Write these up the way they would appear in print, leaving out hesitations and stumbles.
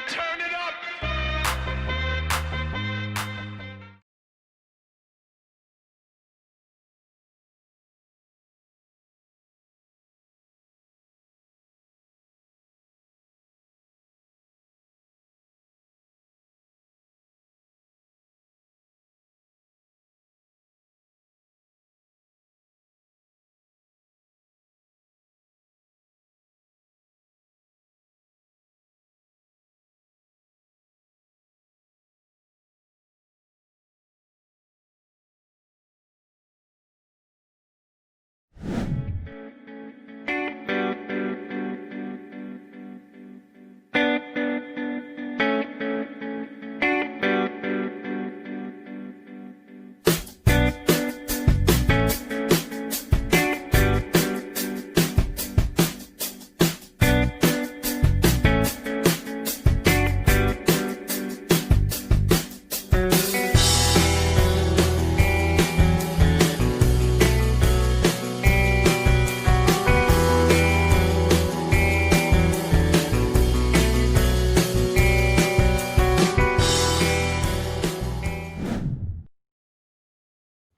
Turn it up.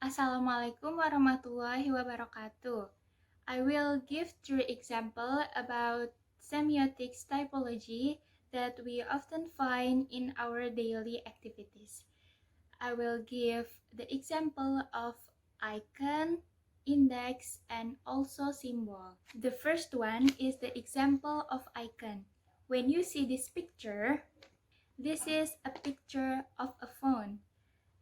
Assalamualaikum warahmatullahi wabarakatuh. I will give 3 examples about semiotics typology that we often find in our daily activities. I will give the example of icon, index, and also symbol. The first one is the example of icon. When you see this picture, this is a picture of a phone.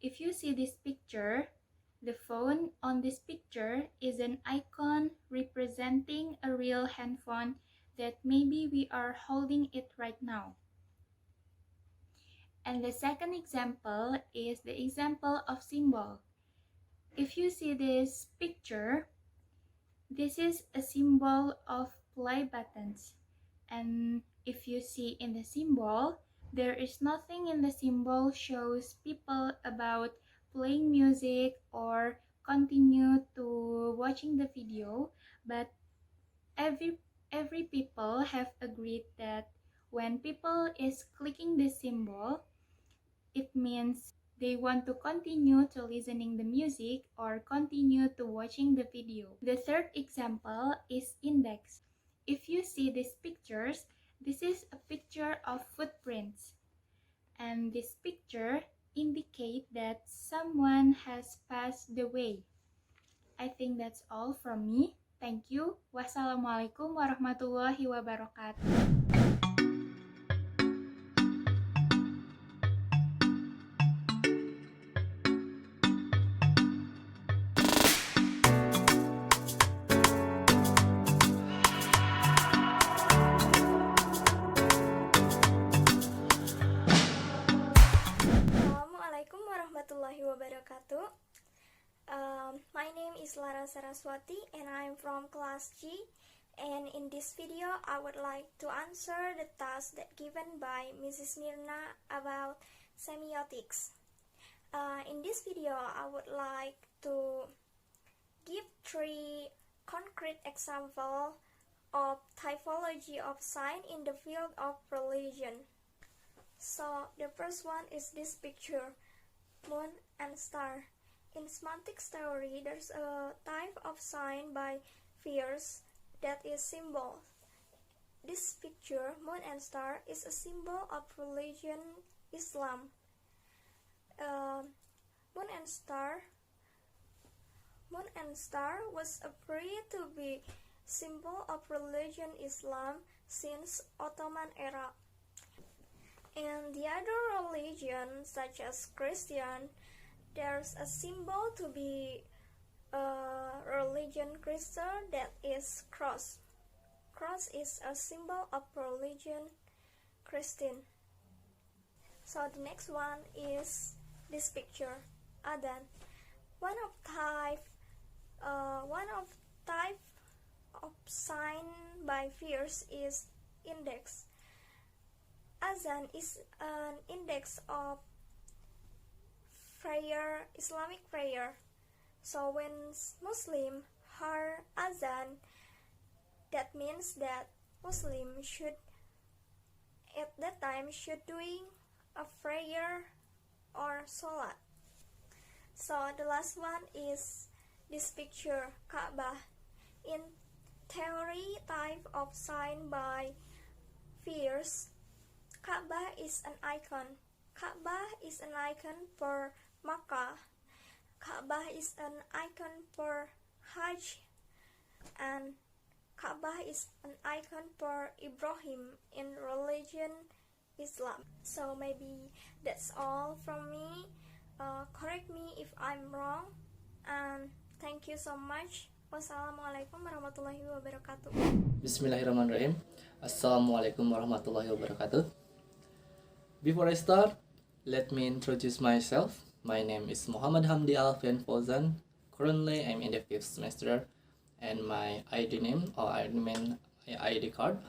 If you see this picture, the phone on this picture is an icon representing a real handphone that maybe we are holding it right now. And the second example is the example of symbol. If you see this picture, this is a symbol of play buttons. And if you see in the symbol, there is nothing in the symbol shows people about playing music or continue to watching the video, but every people have agreed that when people is clicking the symbol, it means they want to continue to listening the music or continue to watching the video. The third example is index. If you see these pictures, this is a picture of footprints. And this picture indicate that someone has passed the way. I think that's all from me. Thank you. Wassalamualaikum warahmatullahi wabarakatuh. Assalamualaikum warahmatullahi wabarakatuh. My name is Lara Saraswati and I'm from class G, and in this video I would like to answer the task that given by Mrs. Mirna about semiotics. In this video I would like to give 3 concrete examples of typology of sign in the field of religion. So the first one is this picture, moon and star. In semantics theory, there's a type of sign by Peirce that is symbol. This picture, moon and star, is a symbol of religion Islam. Moon and star was agreed to be symbol of religion Islam since Ottoman era. In the other religion, such as Christian, there's a symbol to be a religion Christian that is cross. Cross is a symbol of religion Christian. So the next one is this picture, Adhan. One of type of sign by Peirce is index. Azan is an index of prayer, Islamic prayer. So when Muslim hear azan, that means that Muslim should at that time should doing a prayer or salat. So the last one is this picture, Kaabah. In theory, type of sign by fears, Kaabah is an icon. Kaabah is an icon for Makkah. Kaabah is an icon for Hajj, and Kaabah is an icon for Ibrahim in religion Islam. So maybe that's all from me. Correct me if I'm wrong, and thank you so much. Wassalamualaikum warahmatullahi wabarakatuh. Bismillahirrahmanirrahim. Assalamualaikum warahmatullahi wabarakatuh. Before I start, let me introduce myself. My name is Muhammad Hamdi Alfian Fauzan. Currently, I'm in the 5th semester, and my ID name, or I mean ID card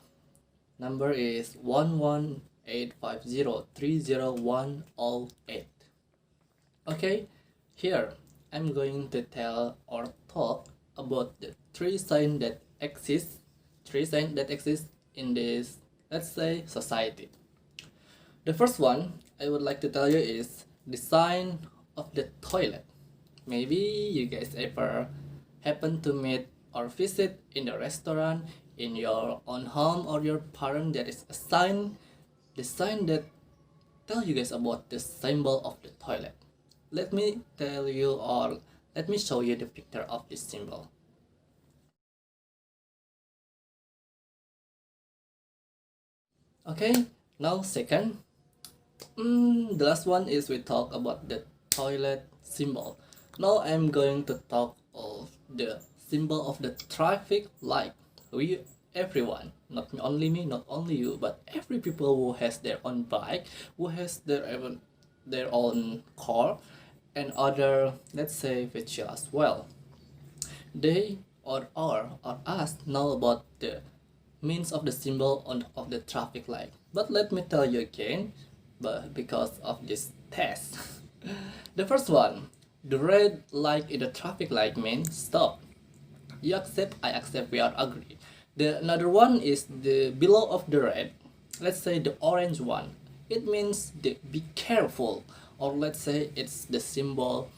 number is 11850301008. Okay, here I'm going to tell or talk about the three signs that exist in this, let's say, society. The first one I would like to tell you is the sign of the toilet. Maybe you guys ever happen to meet or visit in the restaurant, in your own home or your parent, there is a sign, the sign that tell you guys about the symbol of the toilet. Let me tell you, or let me show you the picture of this symbol. Okay, now second, the last one is we talk about the toilet symbol. Now I'm going to talk of the symbol of the traffic light. Everyone, not only me, not only you, but every people who has their own bike, who has their own car, and other, let's say, vehicle as well. They or us know about the means of the symbol of the traffic light. But let me tell you again, but because of this test. The first one, the red light in the traffic light means stop. You accept, I accept, we are agree. The another one is the below of the red, let's say the orange one. It means the be careful, or let's say it's the symbol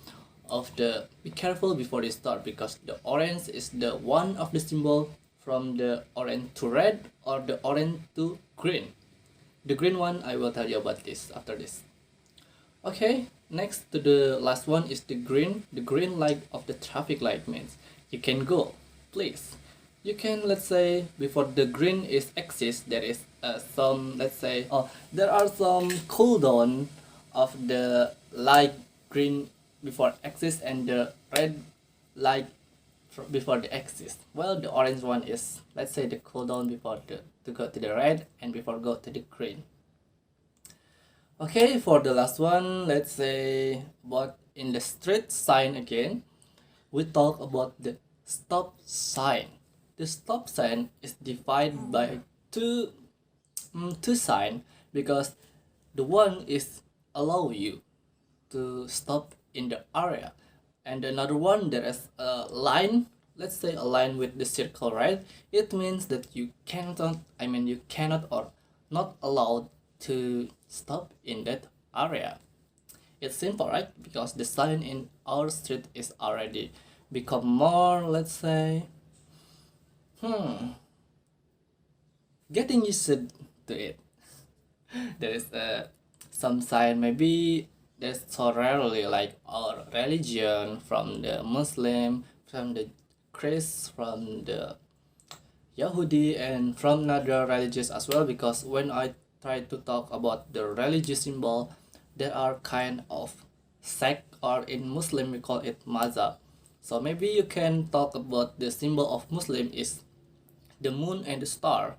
of the be careful before you start, because the orange is the one of the symbol from the orange to red or the orange to green. The green one I will tell you about this after this. Okay, next to the last one is the green. The green light of the traffic light means you can go, please. You can, let's say, before the green is exist, there is some, let's say, there are some cooldown of the light green before exist and the red light before the exist. Well, the orange one is, let's say, the cooldown before to go to the red and before go to the green. Okay, for the last one, let's say about in the street sign again, we talk about the stop sign. The stop sign is divided by two sign, because the one is allow you to stop in the area, and another one there is a line, let's say a line with the circle, right? It means that you cannot or not allowed to stop in that area. It's simple, right? Because the sign in our street is already become more, let's say, getting used to it. There is some sign, maybe there's so rarely like our religion, from the Muslim, from the Christ, from the Yahudi, and from other religions as well. Because when I try to talk about the religious symbol, there are kind of sect, or in Muslim we call it mazhab. So maybe you can talk about the symbol of Muslim is the moon and the star.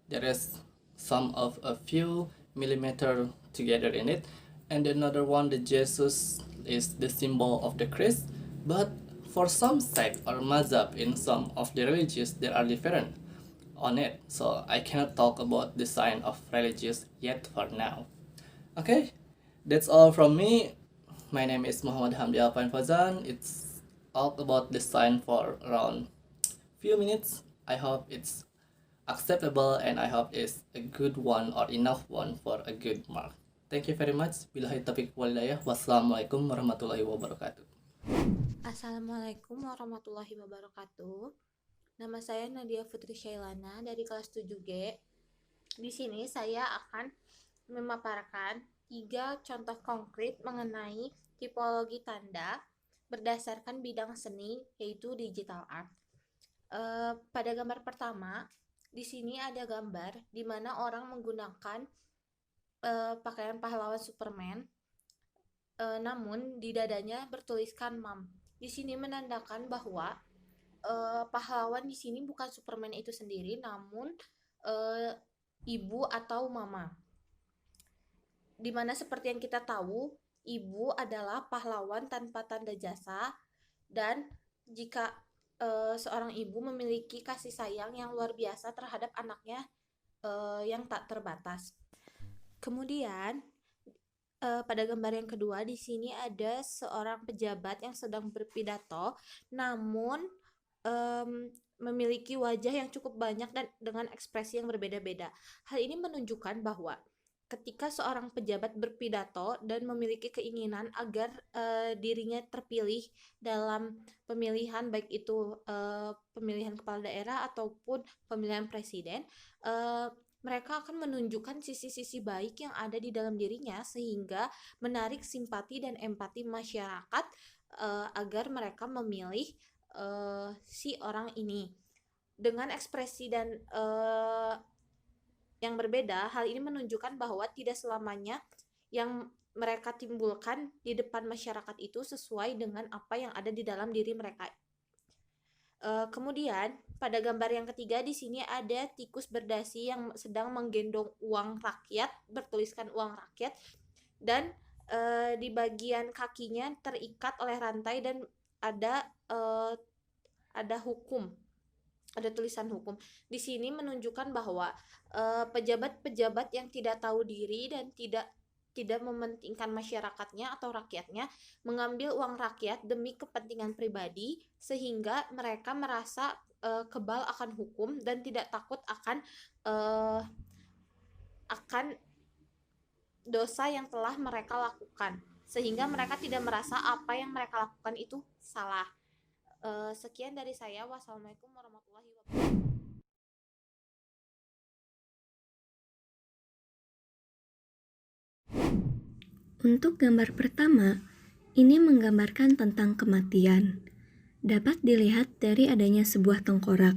There is some of a few millimeter together in it, and another one, the Jesus, is the symbol of the Christ. But for some sect or mazhab in some of the religions, there are different on it. So I cannot talk about the sign of religious yet for now. Okay, that's all from me. My name is Muhammad Hamdi Alfian Fauzan. It's all about the sign for around few minutes. I hope acceptable, and I hope it's a good one or enough one for a good mark. Thank you very much. Billahi taufiq wal hidayah. Wassalamualaikum warahmatullahi wabarakatuh. Assalamualaikum warahmatullahi wabarakatuh. Nama saya Nadia Putri Syailana dari kelas 7G. Di sini saya akan memaparkan 3 contoh konkret mengenai tipologi tanda berdasarkan bidang seni, yaitu digital art. Pada gambar pertama, di sini ada gambar di mana orang menggunakan pakaian pahlawan Superman, namun di dadanya bertuliskan Mom. Di sini menandakan bahwa pahlawan di sini bukan Superman itu sendiri, namun ibu atau mama. Dimana seperti yang kita tahu, ibu adalah pahlawan tanpa tanda jasa, dan jika seorang ibu memiliki kasih sayang yang luar biasa terhadap anaknya yang tak terbatas. Kemudian pada gambar yang kedua, di sini ada seorang pejabat yang sedang berpidato, namun memiliki wajah yang cukup banyak dan dengan ekspresi yang berbeda-beda. Hal ini menunjukkan bahwa ketika seorang pejabat berpidato dan memiliki keinginan agar dirinya terpilih dalam pemilihan, baik itu pemilihan kepala daerah ataupun pemilihan presiden, mereka akan menunjukkan sisi-sisi baik yang ada di dalam dirinya sehingga menarik simpati dan empati masyarakat agar mereka memilih si orang ini. Dengan ekspresi dan yang berbeda, hal ini menunjukkan bahwa tidak selamanya yang mereka timbulkan di depan masyarakat itu sesuai dengan apa yang ada di dalam diri mereka. Kemudian pada gambar yang ketiga, di sini ada tikus berdasi yang sedang menggendong uang rakyat, bertuliskan uang rakyat, dan di bagian kakinya terikat oleh rantai dan ada hukum. Ada tulisan hukum. Di sini menunjukkan bahwa pejabat-pejabat yang tidak tahu diri dan tidak mementingkan masyarakatnya atau rakyatnya mengambil uang rakyat demi kepentingan pribadi sehingga mereka merasa kebal akan hukum dan tidak takut akan dosa yang telah mereka lakukan, sehingga mereka tidak merasa apa yang mereka lakukan itu salah. Sekian dari saya. Wassalamualaikum warahmatullahi wabarakatuh. Untuk gambar pertama, ini menggambarkan tentang kematian. Dapat dilihat dari adanya sebuah tengkorak.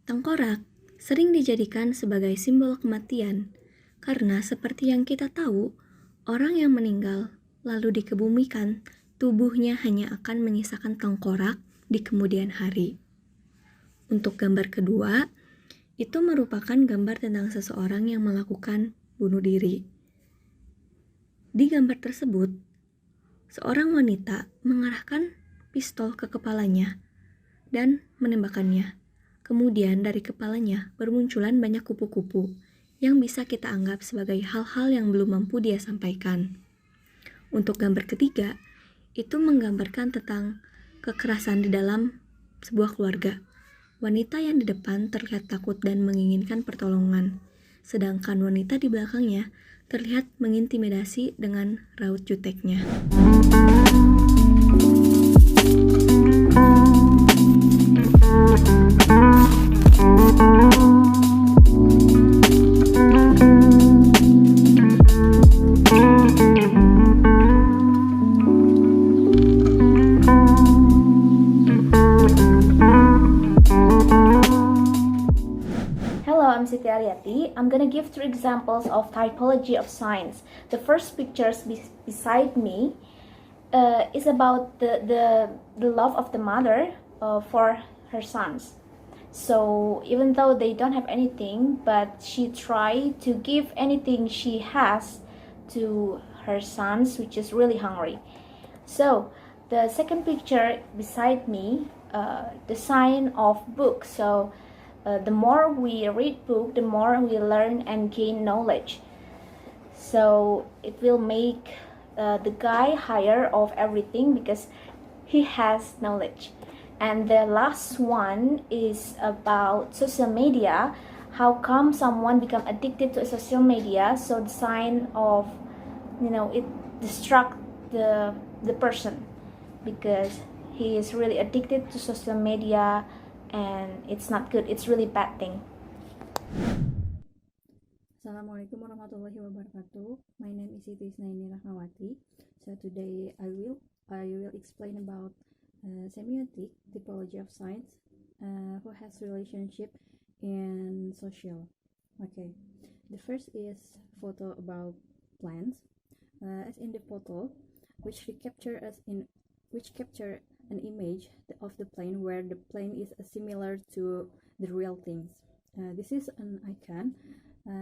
Tengkorak sering dijadikan sebagai simbol kematian, karena seperti yang kita tahu, orang yang meninggal lalu dikebumikan, tubuhnya hanya akan menyisakan tengkorak di kemudian hari. Untuk gambar kedua, itu merupakan gambar tentang seseorang yang melakukan bunuh diri. Di gambar tersebut, seorang wanita mengarahkan pistol ke kepalanya dan menembakkannya. Kemudian dari kepalanya bermunculan banyak kupu-kupu yang bisa kita anggap sebagai hal-hal yang belum mampu dia sampaikan. Untuk gambar ketiga, itu menggambarkan tentang kekerasan di dalam sebuah keluarga. Wanita yang di depan terlihat takut dan menginginkan pertolongan, sedangkan wanita di belakangnya terlihat mengintimidasi dengan raut juteknya. I'm Siti Aryati. I'm gonna give 3 examples of typology of signs. The first pictures beside me is about the love of the mother for her sons. So even though they don't have anything, but she tried to give anything she has to her sons, which is really hungry. So the second picture beside me, the sign of book. So the more we read book, the more we learn and gain knowledge. So it will make the guy higher of everything because he has knowledge. And the last one is about social media, how come someone become addicted to social media. So the sign of, it distract the person because he is really addicted to social media, and it's not good, it's really bad thing. Assalamualaikum warahmatullahi wabarakatuh. My name is Siti Isnaini Rahmawati. So today I will explain about semiotic typology of science who has relationship in social. Okay, the first is photo about plants. As in the photo, which capture an image of the plane where the plane is similar to the real things. This is an icon,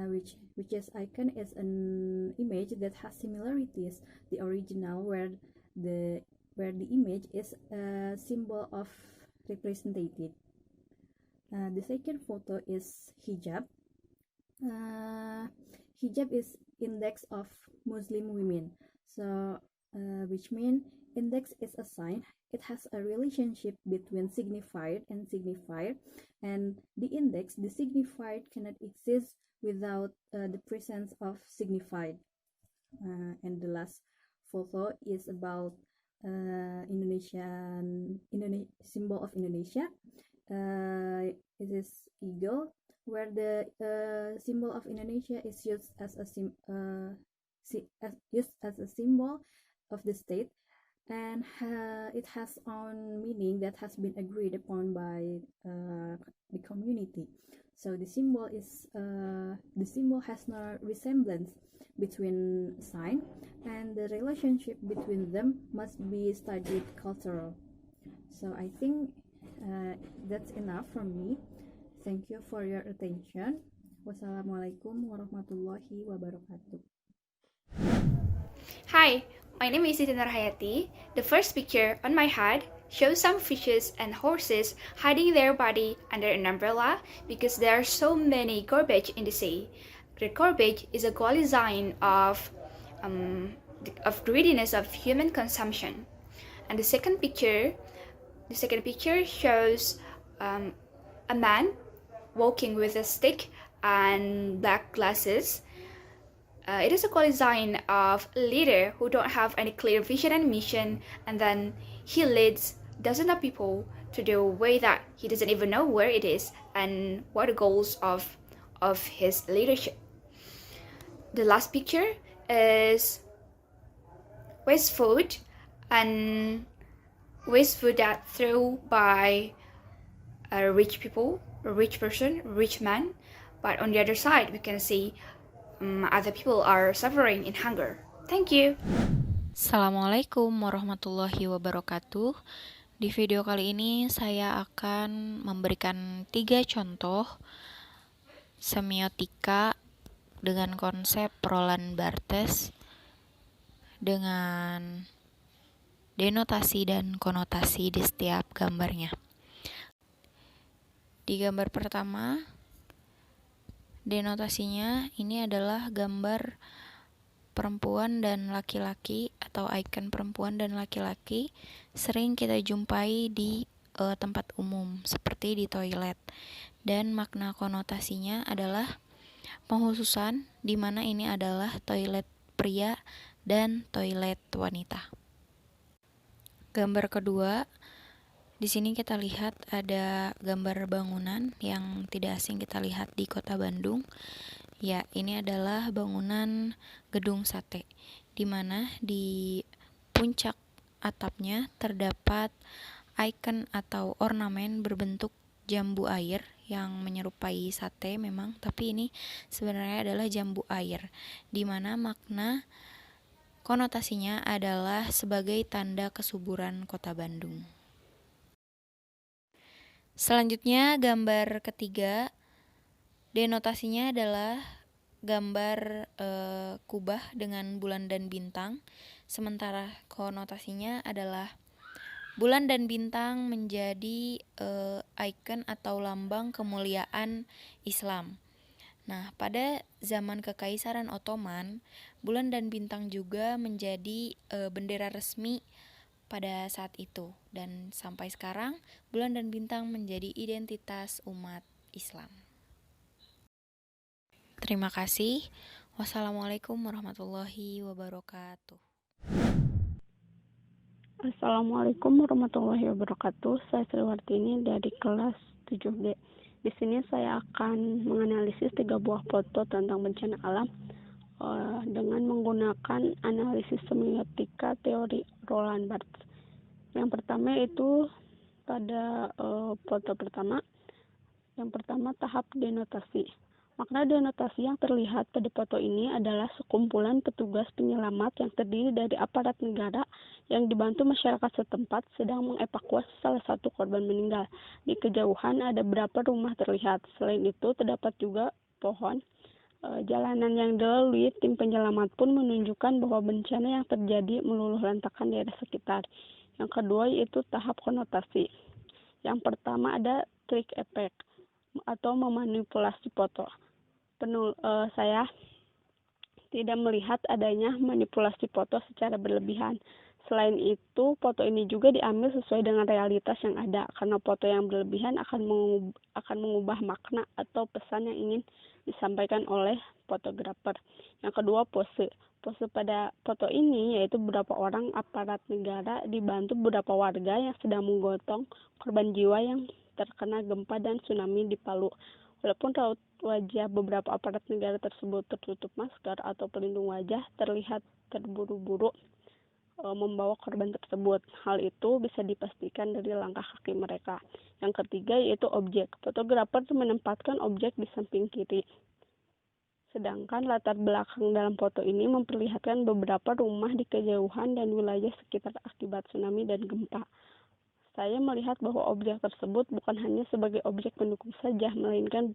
which is icon is an image that has similarities the original where the image is a symbol of represented. The second photo is hijab. Hijab is index of Muslim women, so which mean index is a sign. It has a relationship between signified and signifier, and the index, the signified, cannot exist without the presence of signified. And the last photo is about Indonesian symbol of Indonesia. It is eagle, where the symbol of Indonesia is used as a symbol of the state, and it has own meaning that has been agreed upon by the community. So the symbol has no resemblance between sign, and the relationship between them must be studied cultural. So I think that's enough from me. Thank you for your attention. Wassalamualaikum warahmatullahi wabarakatuh. Hi, my name is Siti Nurhayati. The first picture on my head shows some fishes and horses hiding their body under an umbrella because there are so many garbage in the sea. The garbage is a quality sign of greediness of human consumption. And the second picture shows a man walking with a stick and black glasses. It is a quality sign of a leader who don't have any clear vision and mission, and then he leads dozens of people to the way that he doesn't even know where it is and what the goals of his leadership. The last picture is waste food, and waste food that thrown by a rich person, rich man. But on the other side, we can see other people are suffering in hunger. Thank you. Assalamualaikum warahmatullahi wabarakatuh. Di video kali ini saya akan memberikan 3 contoh semiotika dengan konsep Roland Barthes dengan denotasi dan konotasi di setiap gambarnya. Di gambar pertama, denotasinya ini adalah gambar perempuan dan laki-laki atau icon perempuan dan laki-laki sering kita jumpai di tempat umum seperti di toilet, dan makna konotasinya adalah penghususan di mana ini adalah toilet pria dan toilet wanita. Gambar kedua, di sini kita lihat ada gambar bangunan yang tidak asing kita lihat di Kota Bandung. Ya, ini adalah bangunan gedung sate, di mana di puncak atapnya terdapat icon atau ornamen berbentuk jambu air yang menyerupai sate memang, tapi ini sebenarnya adalah jambu air, di mana makna konotasinya adalah sebagai tanda kesuburan Kota Bandung. Selanjutnya gambar ketiga, denotasinya adalah gambar kubah dengan bulan dan bintang, sementara konotasinya adalah bulan dan bintang menjadi icon atau lambang kemuliaan Islam. Nah, pada zaman Kekaisaran Ottoman, bulan dan bintang juga menjadi bendera resmi pada saat itu, dan sampai sekarang bulan dan bintang menjadi identitas umat Islam. Terima kasih. Wassalamualaikum warahmatullahi wabarakatuh. Assalamualaikum warahmatullahi wabarakatuh. Saya Sriwartini dari kelas 7G. Di sini saya akan menganalisis 3 buah foto tentang bencana alam dengan menggunakan analisis semiotika teori Roland Barthes. Yang pertama itu pada foto pertama. Yang pertama tahap denotasi. Makna denotasi yang terlihat pada foto ini adalah sekumpulan petugas penyelamat yang terdiri dari aparat negara yang dibantu masyarakat setempat sedang mengevakuasi salah satu korban meninggal. Di kejauhan ada beberapa rumah terlihat. Selain itu terdapat juga pohon. Jalanan yang dilalui tim penyelamat pun menunjukkan bahwa bencana yang terjadi meluluh lantakan daerah sekitar. Yang kedua yaitu tahap konotasi. Yang pertama ada trik efek atau memanipulasi foto. Saya tidak melihat adanya manipulasi foto secara berlebihan. Selain itu, foto ini juga diambil sesuai dengan realitas yang ada, karena foto yang berlebihan akan mengubah makna atau pesan yang ingin disampaikan oleh fotografer. Yang kedua, pose. Pose pada foto ini yaitu beberapa orang aparat negara dibantu beberapa warga yang sedang menggotong korban jiwa yang terkena gempa dan tsunami di Palu. Walaupun raut wajah beberapa aparat negara tersebut tertutup masker atau pelindung wajah, terlihat terburu-buru membawa korban tersebut. Hal itu bisa dipastikan dari langkah kaki mereka. Yang ketiga yaitu objek. Fotografer menempatkan objek di samping kiri. Sedangkan latar belakang dalam foto ini memperlihatkan beberapa rumah di kejauhan dan wilayah sekitar akibat tsunami dan gempa. Saya melihat bahwa objek tersebut bukan hanya sebagai objek pendukung saja, melainkan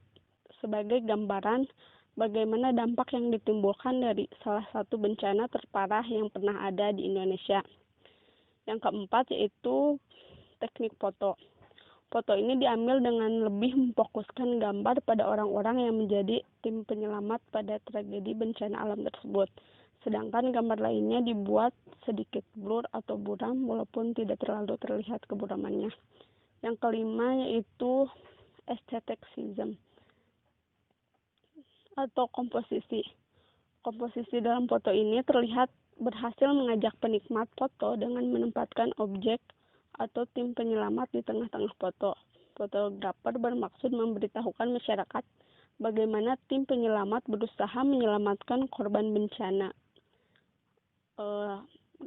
sebagai gambaran bagaimana dampak yang ditimbulkan dari salah satu bencana terparah yang pernah ada di Indonesia. Yang keempat yaitu teknik foto. Foto ini diambil dengan lebih memfokuskan gambar pada orang-orang yang menjadi tim penyelamat pada tragedi bencana alam tersebut. Sedangkan gambar lainnya dibuat sedikit blur atau buram walaupun tidak terlalu terlihat keburamannya. Yang kelima yaitu aestheticism atau komposisi. Komposisi dalam foto ini terlihat berhasil mengajak penikmat foto dengan menempatkan objek atau tim penyelamat di tengah-tengah foto. Fotografer bermaksud memberitahukan masyarakat bagaimana tim penyelamat berusaha menyelamatkan korban bencana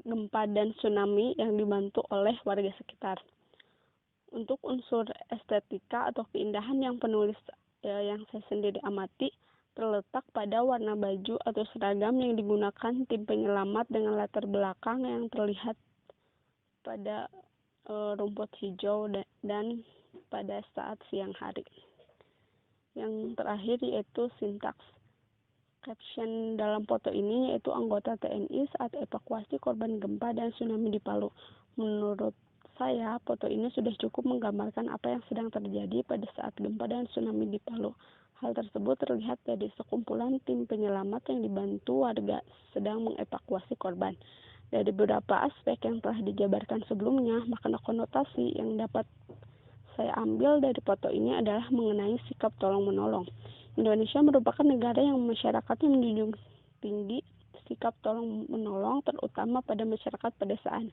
gempa dan tsunami yang dibantu oleh warga sekitar. Untuk unsur estetika atau keindahan yang penulis yang saya sendiri amati terletak pada warna baju atau seragam yang digunakan tim penyelamat dengan latar belakang yang terlihat pada rumput hijau dan pada saat siang hari. Yang terakhir yaitu sintaks. Caption dalam foto ini yaitu anggota TNI saat evakuasi korban gempa dan tsunami di Palu. Menurut saya, foto ini sudah cukup menggambarkan apa yang sedang terjadi pada saat gempa dan tsunami di Palu. Hal tersebut terlihat dari sekumpulan tim penyelamat yang dibantu warga sedang mengevakuasi korban. Dari beberapa aspek yang telah dijabarkan sebelumnya, makna konotasi yang dapat saya ambil dari foto ini adalah mengenai sikap tolong-menolong. Indonesia merupakan negara yang masyarakatnya menjunjung tinggi sikap tolong-menolong, terutama pada masyarakat pedesaan.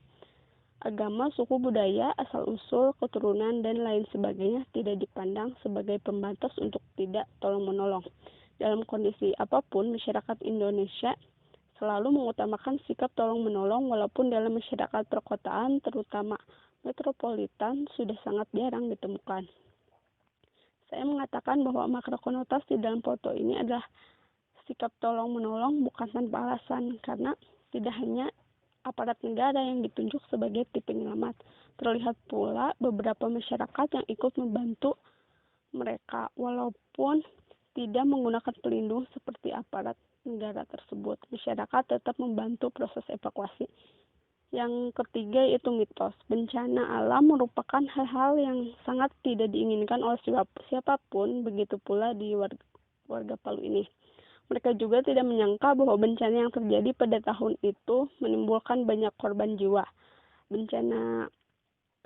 Agama, suku, budaya, asal-usul, keturunan, dan lain sebagainya tidak dipandang sebagai pembatas untuk tidak tolong-menolong. Dalam kondisi apapun, masyarakat Indonesia selalu mengutamakan sikap tolong-menolong walaupun dalam masyarakat perkotaan, terutama metropolitan, sudah sangat jarang ditemukan. Saya mengatakan bahwa makna konotasi dalam foto ini adalah sikap tolong-menolong bukan tanpa alasan, karena tidak hanya aparat negara yang ditunjuk sebagai tim penyelamat. Terlihat pula beberapa masyarakat yang ikut membantu mereka, walaupun tidak menggunakan pelindung seperti aparat negara tersebut. Masyarakat tetap membantu proses evakuasi. Yang ketiga yaitu mitos. Bencana alam merupakan hal-hal yang sangat tidak diinginkan oleh siapapun, begitu pula di warga Palu ini. Mereka juga tidak menyangka bahwa bencana yang terjadi pada tahun itu menimbulkan banyak korban jiwa. Bencana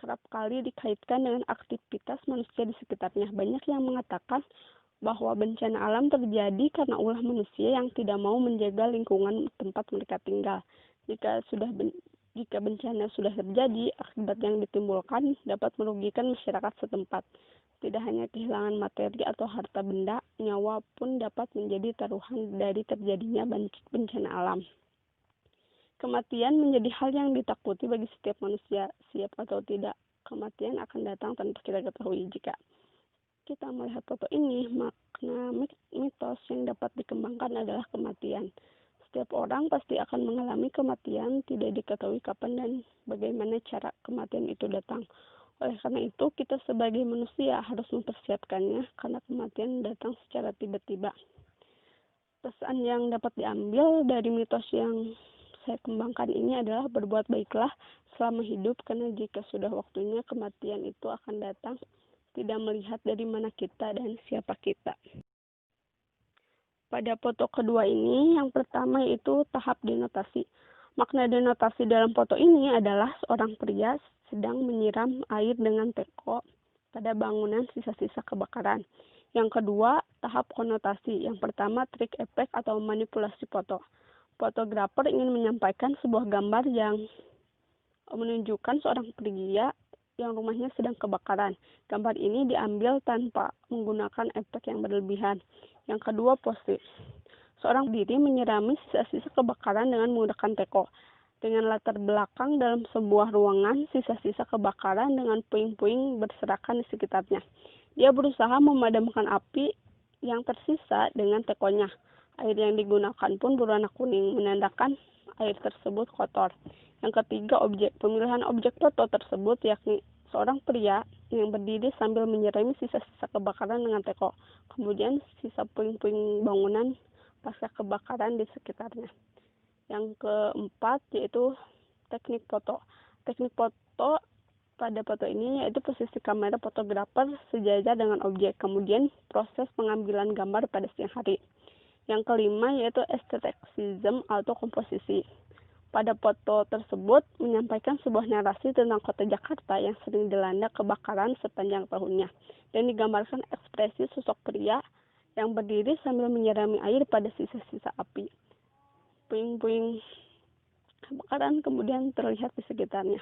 kerap kali dikaitkan dengan aktivitas manusia di sekitarnya. Banyak yang mengatakan bahwa bencana alam terjadi karena ulah manusia yang tidak mau menjaga lingkungan tempat mereka tinggal. Jika bencana sudah terjadi, akibat yang ditimbulkan dapat merugikan masyarakat setempat. Tidak hanya kehilangan materi atau harta benda, nyawa pun dapat menjadi taruhan dari terjadinya bencana alam. Kematian menjadi hal yang ditakuti bagi setiap manusia, siap atau tidak. Kematian akan datang tanpa kita ketahui. Jika kita melihat foto ini, makna mitos yang dapat dikembangkan adalah kematian. Setiap orang pasti akan mengalami kematian, tidak diketahui kapan dan bagaimana cara kematian itu datang. Oleh karena itu, kita sebagai manusia harus mempersiapkannya karena kematian datang secara tiba-tiba. Pesan yang dapat diambil dari mitos yang saya kembangkan ini adalah berbuat baiklah selama hidup, karena jika sudah waktunya kematian itu akan datang, tidak melihat dari mana kita dan siapa kita. Pada foto kedua ini, yang pertama yaitu tahap denotasi. Makna denotasi dalam foto ini adalah seorang pria sedang menyiram air dengan teko pada bangunan sisa-sisa kebakaran. Yang kedua, tahap konotasi. Yang pertama, trik efek atau manipulasi foto. Fotografer ingin menyampaikan sebuah gambar yang menunjukkan seorang pria yang rumahnya sedang kebakaran. Gambar ini diambil tanpa menggunakan efek yang berlebihan. Yang kedua, pose. Seorang diri menyirami sisa-sisa kebakaran dengan menggunakan teko. Dengan latar belakang dalam sebuah ruangan, sisa-sisa kebakaran dengan puing-puing berserakan di sekitarnya. Dia berusaha memadamkan api yang tersisa dengan tekonya. Air yang digunakan pun berwarna kuning, menandakan air tersebut kotor. Yang ketiga, objek. Pemilihan objek foto tersebut yakni seorang pria yang berdiri sambil menyirami sisa-sisa kebakaran dengan teko. Kemudian sisa puing-puing bangunan pasca kebakaran di sekitarnya. Yang keempat yaitu teknik foto. Teknik foto pada foto ini yaitu posisi kamera fotografer sejajar dengan objek. Kemudian proses pengambilan gambar pada siang hari. Yang kelima yaitu aestheticism atau komposisi. Pada foto tersebut menyampaikan sebuah narasi tentang kota Jakarta yang sering dilanda kebakaran sepanjang tahunnya, dan digambarkan ekspresi sosok pria yang berdiri sambil menyirami air pada sisa-sisa api. Puing-puing kebakaran kemudian terlihat di sekitarnya.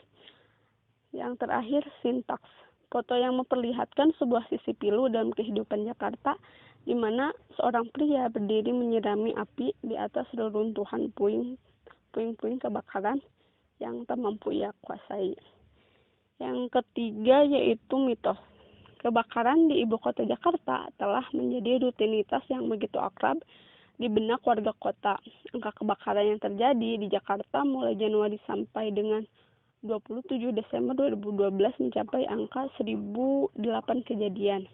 Yang terakhir, sintaks. Foto yang memperlihatkan sebuah sisi pilu dalam kehidupan Jakarta, di mana seorang pria berdiri menyirami api di atas reruntuhan puing-puing kebakaran yang tak mampu ia kuasai. Yang ketiga yaitu mitos. Kebakaran di ibu kota Jakarta telah menjadi rutinitas yang begitu akrab di benak warga kota. Angka kebakaran yang terjadi di Jakarta mulai Januari sampai dengan 27 Desember 2012 mencapai angka 1008 kejadian.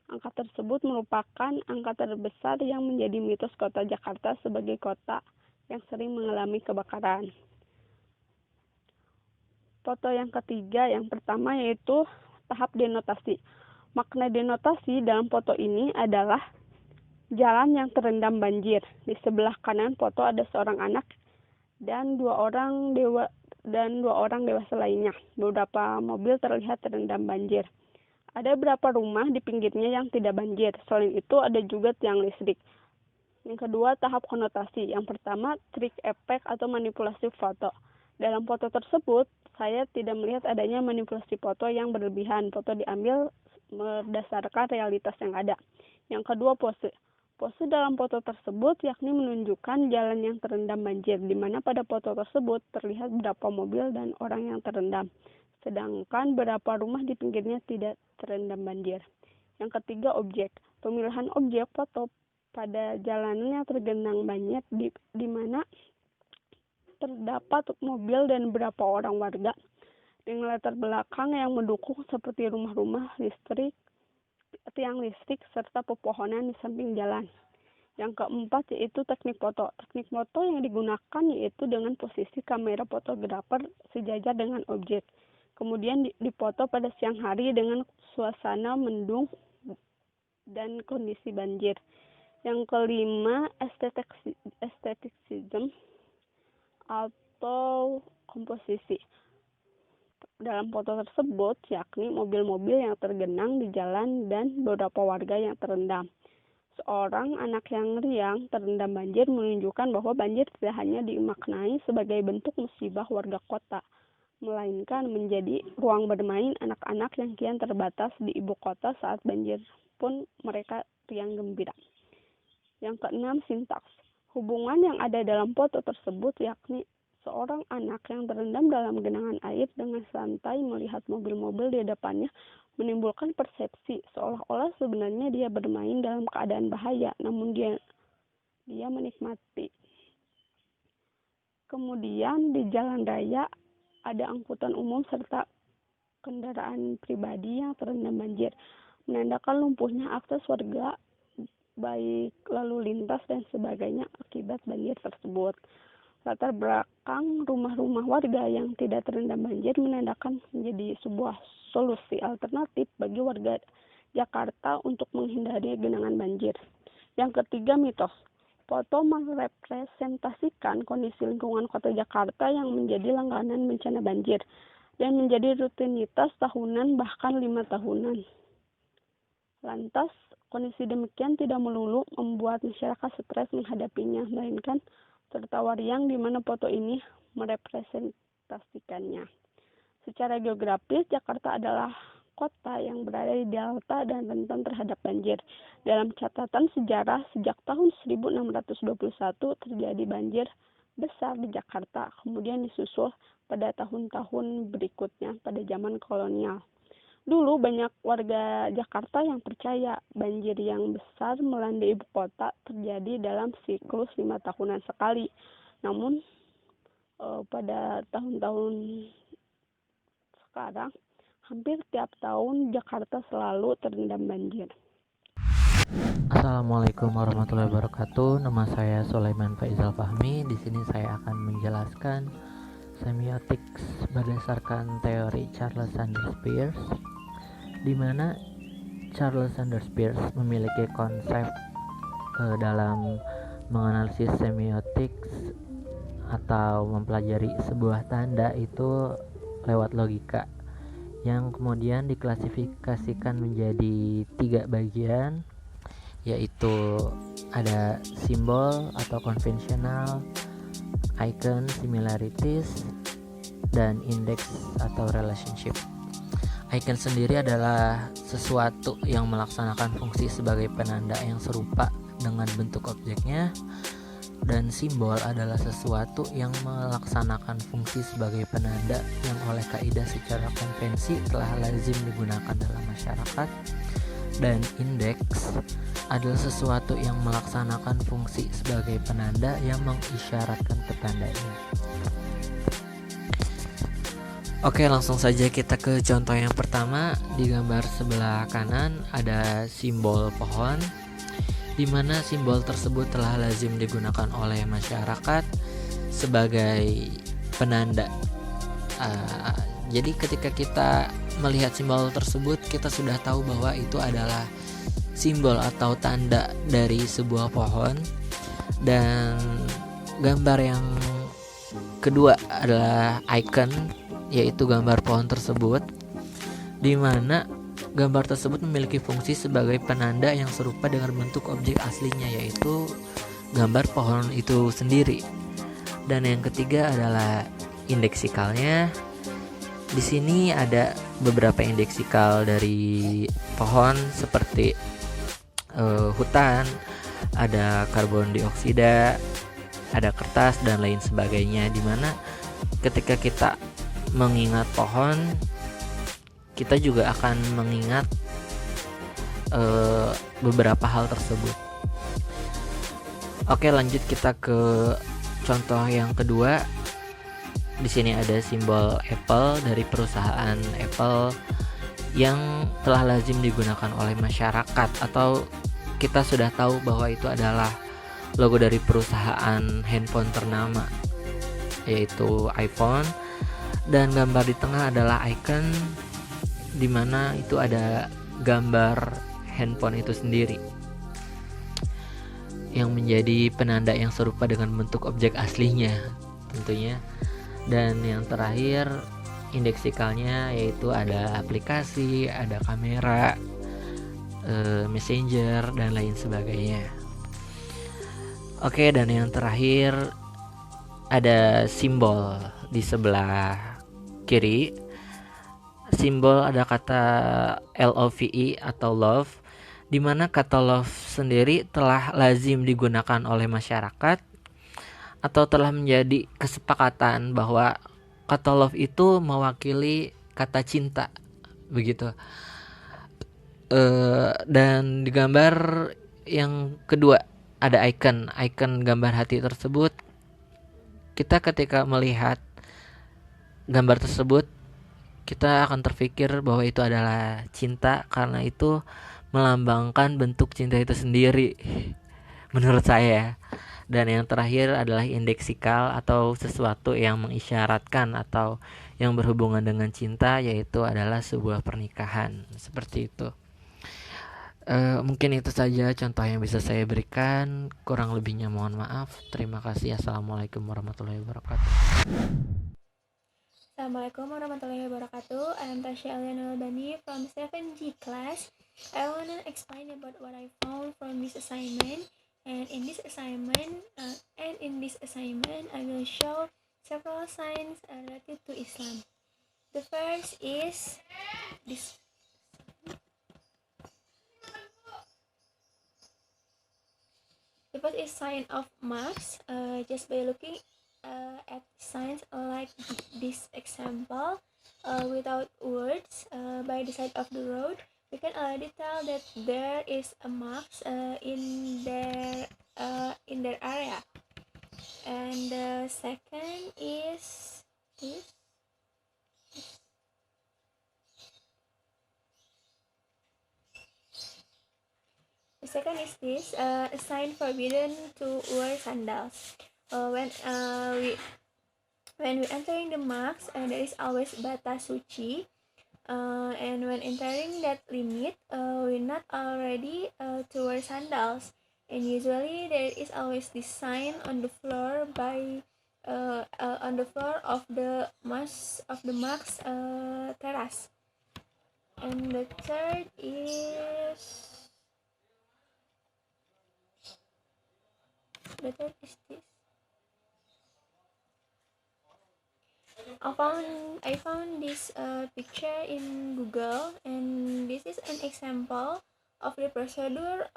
Angka tersebut merupakan angka terbesar yang menjadi mitos kota Jakarta sebagai kota yang sering mengalami kebakaran. Foto yang ketiga, yang pertama yaitu tahap denotasi. Makna denotasi dalam foto ini adalah jalan yang terendam banjir. Di sebelah kanan foto ada seorang anak dan dua orang dewasa lainnya. Beberapa mobil terlihat terendam banjir. Ada beberapa rumah di pinggirnya yang tidak banjir. Selain itu ada juga tiang listrik. Yang kedua, tahap konotasi. Yang pertama, trik efek atau manipulasi foto. Dalam foto tersebut, saya tidak melihat adanya manipulasi foto yang berlebihan. Foto diambil berdasarkan realitas yang ada. Yang kedua, pose. Pose dalam foto tersebut yakni menunjukkan jalan yang terendam banjir, di mana pada foto tersebut terlihat beberapa mobil dan orang yang terendam. Sedangkan beberapa rumah di pinggirnya tidak terendam banjir. Yang ketiga, objek. Pemilihan objek foto pada jalanan yang tergenang banjir di mana terdapat mobil dan beberapa orang warga dengan latar belakang yang mendukung seperti rumah-rumah, listrik, tiang listrik, serta pepohonan di samping jalan. Yang keempat yaitu teknik foto. Teknik foto yang digunakan yaitu dengan posisi kamera fotografer sejajar dengan objek. Kemudian dipoto pada siang hari dengan suasana mendung dan kondisi banjir. Yang kelima, aestheticism atau komposisi. Dalam foto tersebut yakni mobil-mobil yang tergenang di jalan dan beberapa warga yang terendam. Seorang anak yang riang terendam banjir menunjukkan bahwa banjir tidak hanya dimaknai sebagai bentuk musibah warga kota, melainkan menjadi ruang bermain anak-anak yang kian terbatas di ibu kota saat banjir pun mereka riang gembira. Yang keenam, sintaks. Hubungan yang ada dalam foto tersebut yakni seorang anak yang terendam dalam genangan air dengan santai melihat mobil-mobil di depannya menimbulkan persepsi seolah-olah sebenarnya dia bermain dalam keadaan bahaya, namun dia menikmati. Kemudian di jalan raya ada angkutan umum serta kendaraan pribadi yang terendam banjir, menandakan lumpuhnya akses warga baik lalu lintas dan sebagainya akibat banjir tersebut. Latar belakang rumah-rumah warga yang tidak terendam banjir menandakan menjadi sebuah solusi alternatif bagi warga Jakarta untuk menghindari genangan banjir. Yang ketiga, mitos. Foto merepresentasikan kondisi lingkungan kota Jakarta yang menjadi langganan bencana banjir dan menjadi rutinitas tahunan bahkan 5 tahunan. Lantas, kondisi demikian tidak melulu membuat masyarakat stres menghadapinya, melainkan tertawa riang di mana foto ini merepresentasikannya. Secara geografis, Jakarta adalah kota yang berada di delta dan rentan terhadap banjir. Dalam catatan sejarah, sejak tahun 1621 terjadi banjir besar di Jakarta, kemudian disusul pada tahun-tahun berikutnya pada zaman kolonial. Dulu banyak warga Jakarta yang percaya banjir yang besar melanda ibu kota terjadi dalam siklus 5 tahunan sekali. Namun pada tahun-tahun sekarang hampir tiap tahun Jakarta selalu terendam banjir. Assalamualaikum warahmatullahi wabarakatuh. Nama saya Sulaiman Faizal Fahmi. Di sini saya akan menjelaskan semiotics berdasarkan teori Charles Sanders Peirce, di mana Charles Sanders Peirce memiliki konsep dalam menganalisis semiotics atau mempelajari sebuah tanda itu lewat logika, yang kemudian diklasifikasikan menjadi 3 bagian, yaitu ada simbol atau konvensional, icon, similarities, dan index atau relationship. Icon sendiri adalah sesuatu yang melaksanakan fungsi sebagai penanda yang serupa dengan bentuk objeknya, dan simbol adalah sesuatu yang melaksanakan fungsi sebagai penanda yang oleh kaidah secara konvensi telah lazim digunakan dalam masyarakat, dan indeks adalah sesuatu yang melaksanakan fungsi sebagai penanda yang mengisyaratkan petandanya. Oke, langsung saja kita ke contoh yang pertama. Di gambar sebelah kanan ada simbol pohon, di mana simbol tersebut telah lazim digunakan oleh masyarakat sebagai penanda. Jadi ketika kita melihat simbol tersebut, kita sudah tahu bahwa itu adalah simbol atau tanda dari sebuah pohon. Dan gambar yang kedua adalah icon, yaitu gambar pohon tersebut, di mana gambar tersebut memiliki fungsi sebagai penanda yang serupa dengan bentuk objek aslinya, yaitu gambar pohon itu sendiri. Dan yang ketiga adalah indeksikalnya. Di sini ada beberapa indeksikal dari pohon seperti hutan, ada karbon dioksida, ada kertas dan lain sebagainya, di mana ketika kita mengingat pohon, kita juga akan mengingat beberapa hal tersebut. Oke, lanjut kita ke contoh yang kedua. Di sini ada simbol Apple dari perusahaan Apple yang telah lazim digunakan oleh masyarakat, atau kita sudah tahu bahwa itu adalah logo dari perusahaan handphone ternama, yaitu iPhone. Dan gambar di tengah adalah icon, di mana itu ada gambar handphone itu sendiri yang menjadi penanda yang serupa dengan bentuk objek aslinya tentunya. Dan yang terakhir indeksikalnya, yaitu ada aplikasi, ada kamera, Messenger dan lain sebagainya. Oke, dan yang terakhir ada simbol di sebelah kiri. Simbol ada kata LOVE atau love, di mana kata love sendiri telah lazim digunakan oleh masyarakat atau telah menjadi kesepakatan bahwa kata love itu mewakili kata cinta, begitu. Dan di gambar yang kedua ada icon gambar hati tersebut. Kita ketika melihat gambar tersebut, kita akan terpikir bahwa itu adalah cinta, karena itu melambangkan bentuk cinta itu sendiri menurut saya. Dan yang terakhir adalah indeksikal atau sesuatu yang mengisyaratkan atau yang berhubungan dengan cinta, yaitu adalah sebuah pernikahan, seperti itu. Mungkin itu saja contoh yang bisa saya berikan, kurang lebihnya mohon maaf. Terima kasih. Assalamualaikum warahmatullahi wabarakatuh. Assalamualaikum warahmatullahi wabarakatuh. I am Tasya Aliana Albani from 7G class. I want to explain about what I found from this assignment. And in this assignment, I will show several signs related to Islam. The first is this. The first is sign of marks. Just by looking at signs like this example, without words, by the side of the road, we can already tell that there is a marks in their area. And the second is this. The second is this, a sign forbidden to wear sandals. When we entering the mosque, there is always bata suci, and when entering that limit, we not already to wear sandals. And usually there is always this sign on the floor on the floor of the mosque terrace. And the third is this. I found this picture in Google, and this is an example of the procedure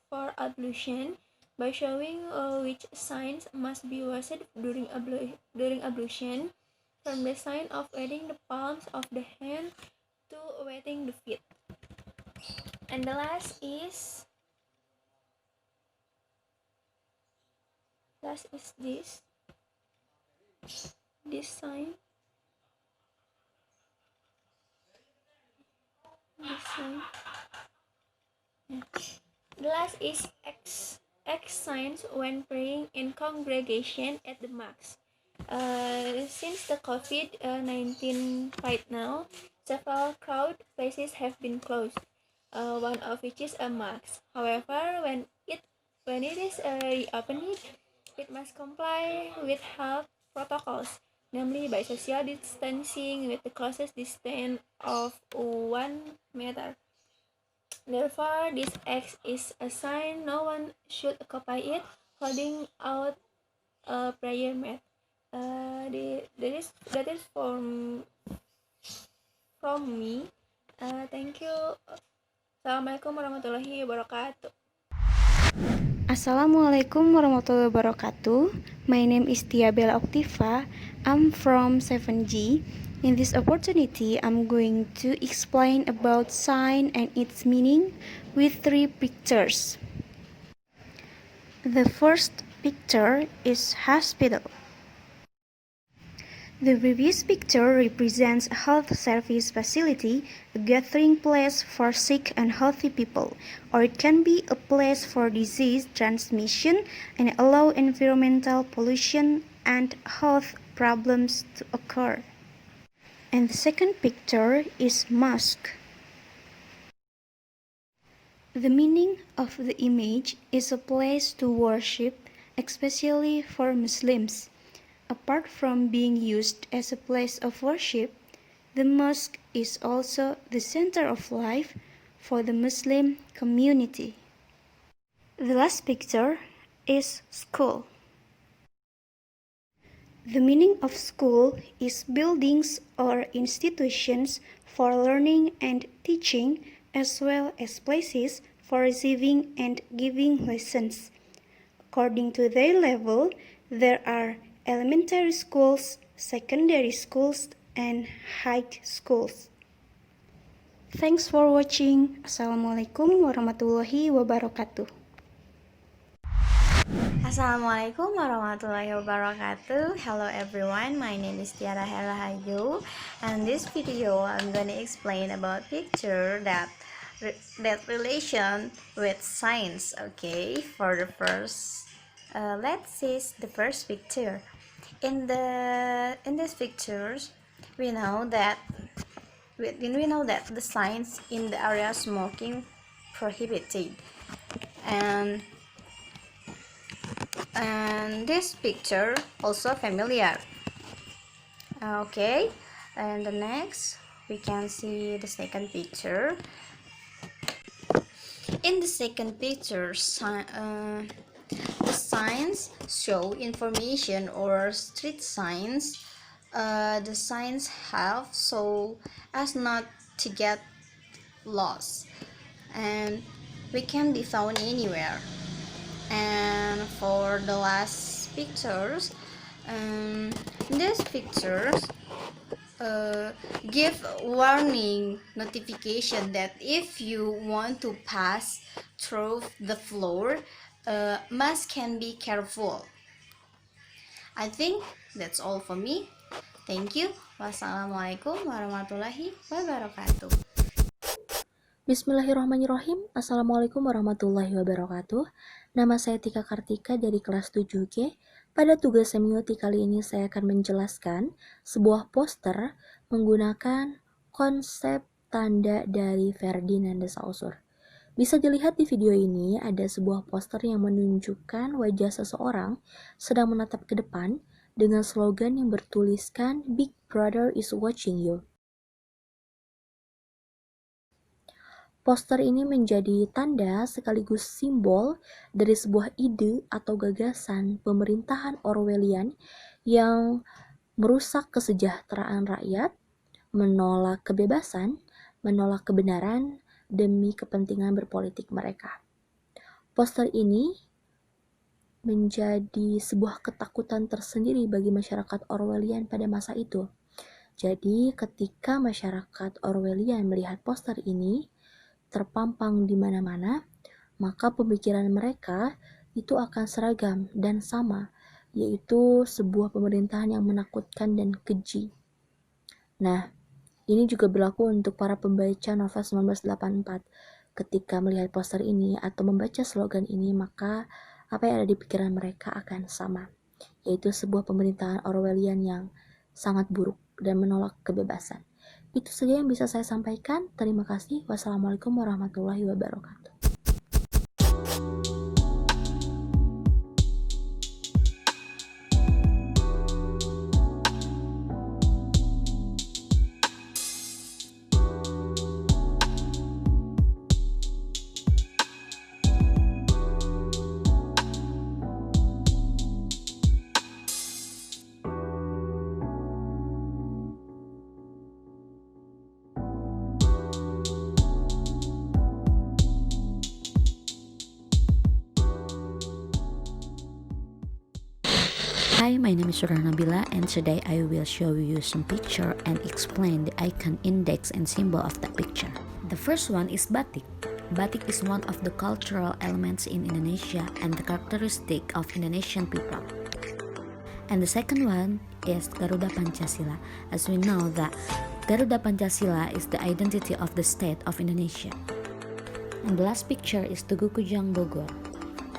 for ablution, by showing which signs must be washed during ablution, from the sign of wetting the palms of the hand to wetting the feet. And the last is this sign. Yeah. The last is X signs when praying in congregation at the mosque. Since the COVID-19 right now, several crowd places have been closed. One of which is a mosque. However, when it is reopened, it must comply with health protocols, namely by social distancing with the closest distance of 1 meter. Therefore, this X is a sign no one should occupy it, holding out a prayer mat. That is from me. Thank you. Assalamualaikum warahmatullahi wabarakatuh. Assalamualaikum warahmatullahi wabarakatuh. My name is Tia Bella Octiva. I'm from 7G. In this opportunity, I'm going to explain about sign and its meaning with 3 pictures. The first picture is hospital. The previous picture represents a health service facility, a gathering place for sick and healthy people, or it can be a place for disease transmission and allow environmental pollution and health problems to occur. And the second picture is mosque. The meaning of the image is a place to worship, especially for Muslims. Apart from being used as a place of worship, The mosque is also the center of life for the Muslim community. The last picture is school. The meaning of school is buildings or institutions for learning and teaching, as well as places for receiving and giving lessons. According to their level, there are elementary schools, secondary schools, and high schools. Thanks for watching. Assalamualaikum warahmatullahi wabarakatuh. Assalamualaikum warahmatullahi wabarakatuh. Hello everyone, my name is Tiara Helahayu, and in this video I'm gonna explain about picture that relation with science. Okay, for the first, let's see the first picture. In these pictures, we know that the signs in the area smoking prohibited, and this picture also familiar. Okay, and the next we can see the second picture. In the second picture, the signs show information or street signs. The signs have so as not to get lost, and we can be found anywhere. And for the last pictures, these pictures give warning notification that if you want to pass through the floor, must can be careful. I think that's all for me. Thank you. Wassalamualaikum warahmatullahi wabarakatuh. Bismillahirrahmanirrahim. Assalamualaikum warahmatullahi wabarakatuh. Nama saya Tika Kartika dari kelas 7G. Pada tugas semiotik kali ini saya akan menjelaskan sebuah poster menggunakan konsep tanda dari Ferdinand de Saussure. Bisa dilihat di video ini ada sebuah poster yang menunjukkan wajah seseorang sedang menatap ke depan dengan slogan yang bertuliskan Big Brother is watching you. Poster ini menjadi tanda sekaligus simbol dari sebuah ide atau gagasan pemerintahan Orwellian yang merusak kesejahteraan rakyat, menolak kebebasan, menolak kebenaran demi kepentingan berpolitik mereka. Poster ini menjadi sebuah ketakutan tersendiri bagi masyarakat Orwellian pada masa itu. Jadi ketika masyarakat Orwellian melihat poster ini terpampang di mana-mana, maka pemikiran mereka itu akan seragam dan sama, yaitu sebuah pemerintahan yang menakutkan dan keji. Nah, ini juga berlaku untuk para pembaca novel 1984. Ketika melihat poster ini atau membaca slogan ini, maka apa yang ada di pikiran mereka akan sama, yaitu sebuah pemerintahan Orwellian yang sangat buruk dan menolak kebebasan. Itu saja yang bisa saya sampaikan. Terima kasih. Wassalamualaikum warahmatullahi wabarakatuh. Hi, my name is Surah Nabila, and today I will show you some picture and explain the icon, index, and symbol of that picture. The first one is batik. Batik is one of the cultural elements in Indonesia and the characteristic of Indonesian people. And the second one is Garuda Pancasila, as we know that Garuda Pancasila is the identity of the state of Indonesia. And the last picture is Tugu Kujang Bogor,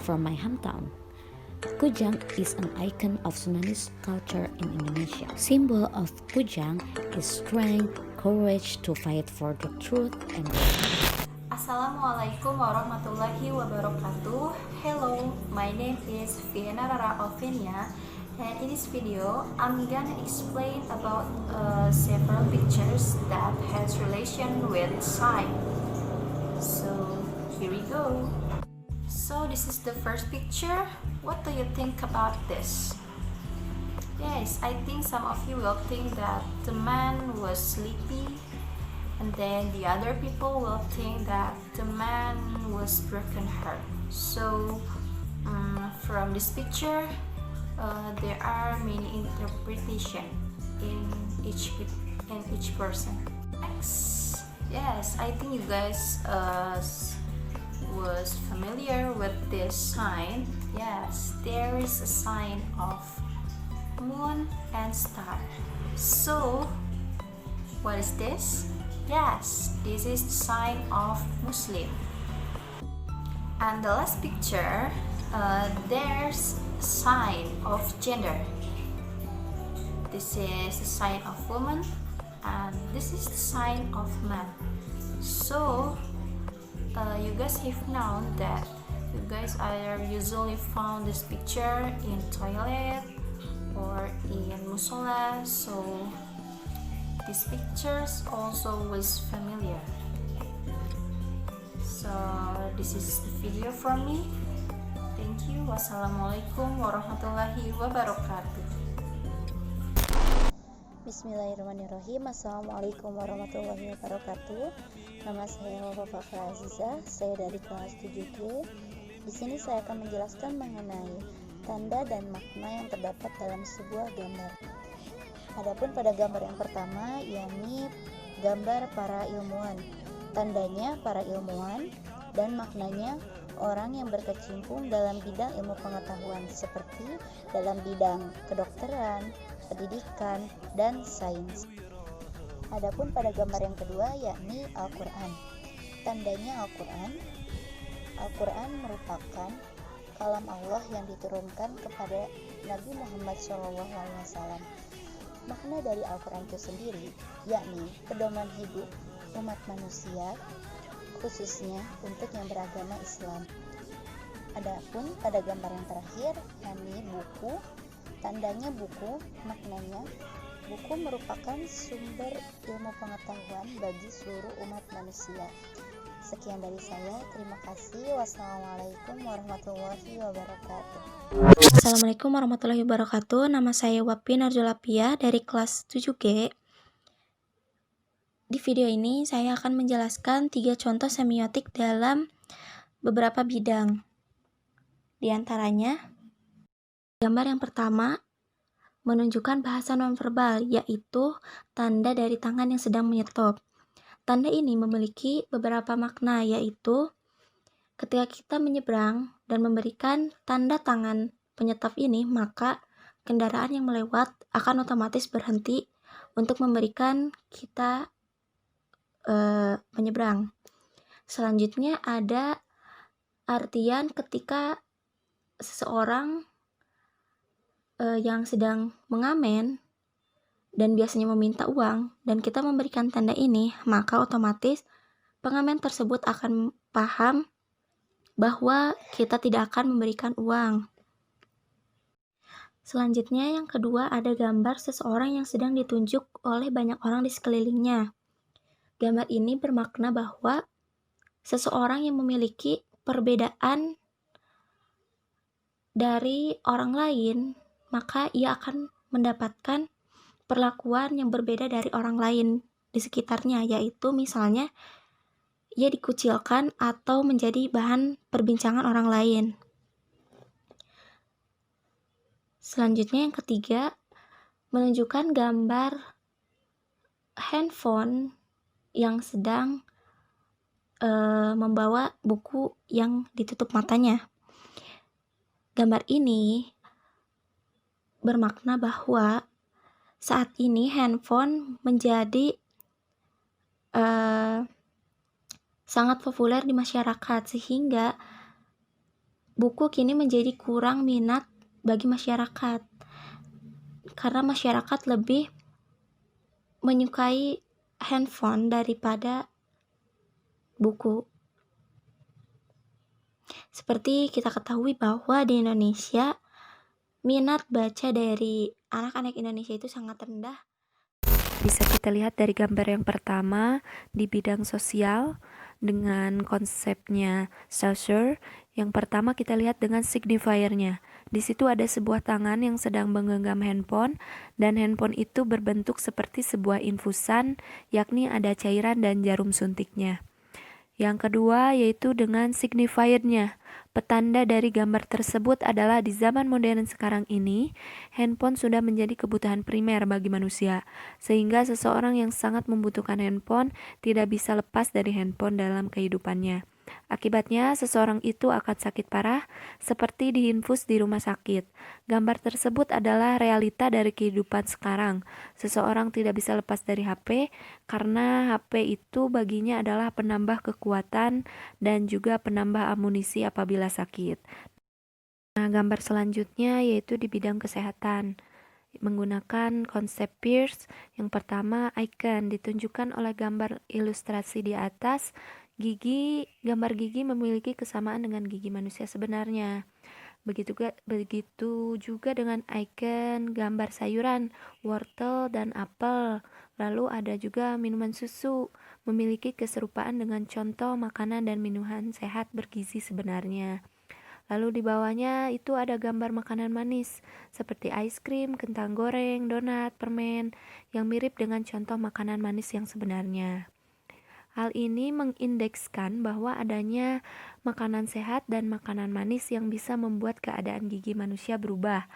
from my hometown. Kujang is an icon of Sundanese culture in Indonesia. Symbol of Kujang is strength, courage to fight for the truth and Assalamualaikum warahmatullahi wabarakatuh. Hello, my name is Vienna Rara Alvenia, And in this video, I'm gonna explain about several pictures that has relation with sign. So here we go. So this is the first picture. What do you think about this? Yes, I think some of you will think that the man was sleepy, and then the other people will think that the man was broken heart. So from this picture, there are many interpretations in each person. Next, yes, I think you guys was familiar with this sign. Yes, there is a sign of moon and star. So what is this? Yes, this is the sign of Muslim. And the last picture, there's a sign of gender. This is the sign of woman, and this is the sign of man. So you guys have known that you guys are usually found this picture in toilet or in musola, so these pictures also was familiar. So this is the video from me. Thank you. Wassalamualaikum warahmatullahi wabarakatuh. Bismillahirrahmanirrahim. Assalamualaikum warahmatullahi wabarakatuh. Nama saya Wafa Aziza. Saya dari kelas 7G. Di sini saya akan menjelaskan mengenai tanda dan makna yang terdapat dalam sebuah gambar. Adapun pada gambar yang pertama, yakni gambar para ilmuwan. Tandanya para ilmuwan dan maknanya orang yang berkecimpung dalam bidang ilmu pengetahuan seperti dalam bidang kedokteran, pendidikan, dan sains. Adapun pada gambar yang kedua yakni Al-Quran. Tandanya Al-Quran. Al-Quran merupakan kalam Allah yang diturunkan kepada Nabi Muhammad SAW. Makna dari Al-Quran itu sendiri yakni pedoman hidup umat manusia, khususnya untuk yang beragama Islam. Adapun pada gambar yang terakhir yakni buku. Tandanya buku, maknanya buku merupakan sumber ilmu pengetahuan bagi seluruh umat manusia. Sekian dari saya, terima kasih. Wassalamualaikum warahmatullahi wabarakatuh. Assalamualaikum warahmatullahi wabarakatuh. Nama saya Wapi Narjulapia dari kelas 7G. Di video ini saya akan menjelaskan 3 contoh semiotik dalam beberapa bidang. Di antaranya, gambar yang pertama menunjukkan bahasa nonverbal, yaitu tanda dari tangan yang sedang menyetop. Tanda ini memiliki beberapa makna, yaitu ketika kita menyeberang dan memberikan tanda tangan penyetop ini, maka kendaraan yang melewat akan otomatis berhenti untuk memberikan kita menyeberang. Selanjutnya ada artian ketika seseorang yang sedang mengamen dan biasanya meminta uang dan kita memberikan tanda ini, maka otomatis pengamen tersebut akan paham bahwa kita tidak akan memberikan uang. Selanjutnya yang kedua ada gambar seseorang yang sedang ditunjuk oleh banyak orang di sekelilingnya. Gambar ini bermakna bahwa seseorang yang memiliki perbedaan dari orang lain, maka ia akan mendapatkan perlakuan yang berbeda dari orang lain di sekitarnya, yaitu misalnya ia dikucilkan atau menjadi bahan perbincangan orang lain. Selanjutnya yang ketiga, menunjukkan gambar handphone yang sedang membawa buku yang ditutup matanya. Gambar ini bermakna bahwa saat ini handphone menjadi sangat populer di masyarakat, sehingga buku kini menjadi kurang minat bagi masyarakat karena masyarakat lebih menyukai handphone daripada buku. Seperti kita ketahui bahwa di Indonesia minat baca dari anak-anak Indonesia itu sangat rendah. Bisa kita lihat dari gambar yang pertama di bidang sosial dengan konsepnya Saussure. Yang pertama kita lihat dengan signifiernya. Di situ ada sebuah tangan yang sedang menggenggam handphone dan handphone itu berbentuk seperti sebuah infusan, yakni ada cairan dan jarum suntiknya. Yang kedua yaitu dengan signifiernya. Petanda dari gambar tersebut adalah di zaman modern sekarang ini, handphone sudah menjadi kebutuhan primer bagi manusia, sehingga seseorang yang sangat membutuhkan handphone tidak bisa lepas dari handphone dalam kehidupannya. Akibatnya, seseorang itu akan sakit parah seperti diinfus di rumah sakit. Gambar tersebut adalah realita dari kehidupan sekarang. Seseorang tidak bisa lepas dari HP karena HP itu baginya adalah penambah kekuatan dan juga penambah amunisi apabila sakit. Nah, gambar selanjutnya yaitu di bidang kesehatan. Menggunakan konsep Peirce, yang pertama icon ditunjukkan oleh gambar ilustrasi di atas. Gambar gigi memiliki kesamaan dengan gigi manusia sebenarnya. Begitu juga dengan icon gambar sayuran, wortel dan apel. Lalu ada juga minuman susu, memiliki keserupaan dengan contoh makanan dan minuman sehat bergizi sebenarnya. Lalu di bawahnya itu ada gambar makanan manis seperti es krim, kentang goreng, donat, permen yang mirip dengan contoh makanan manis yang sebenarnya. Hal ini mengindekskan bahwa adanya makanan sehat dan makanan manis yang bisa membuat keadaan gigi manusia berubah.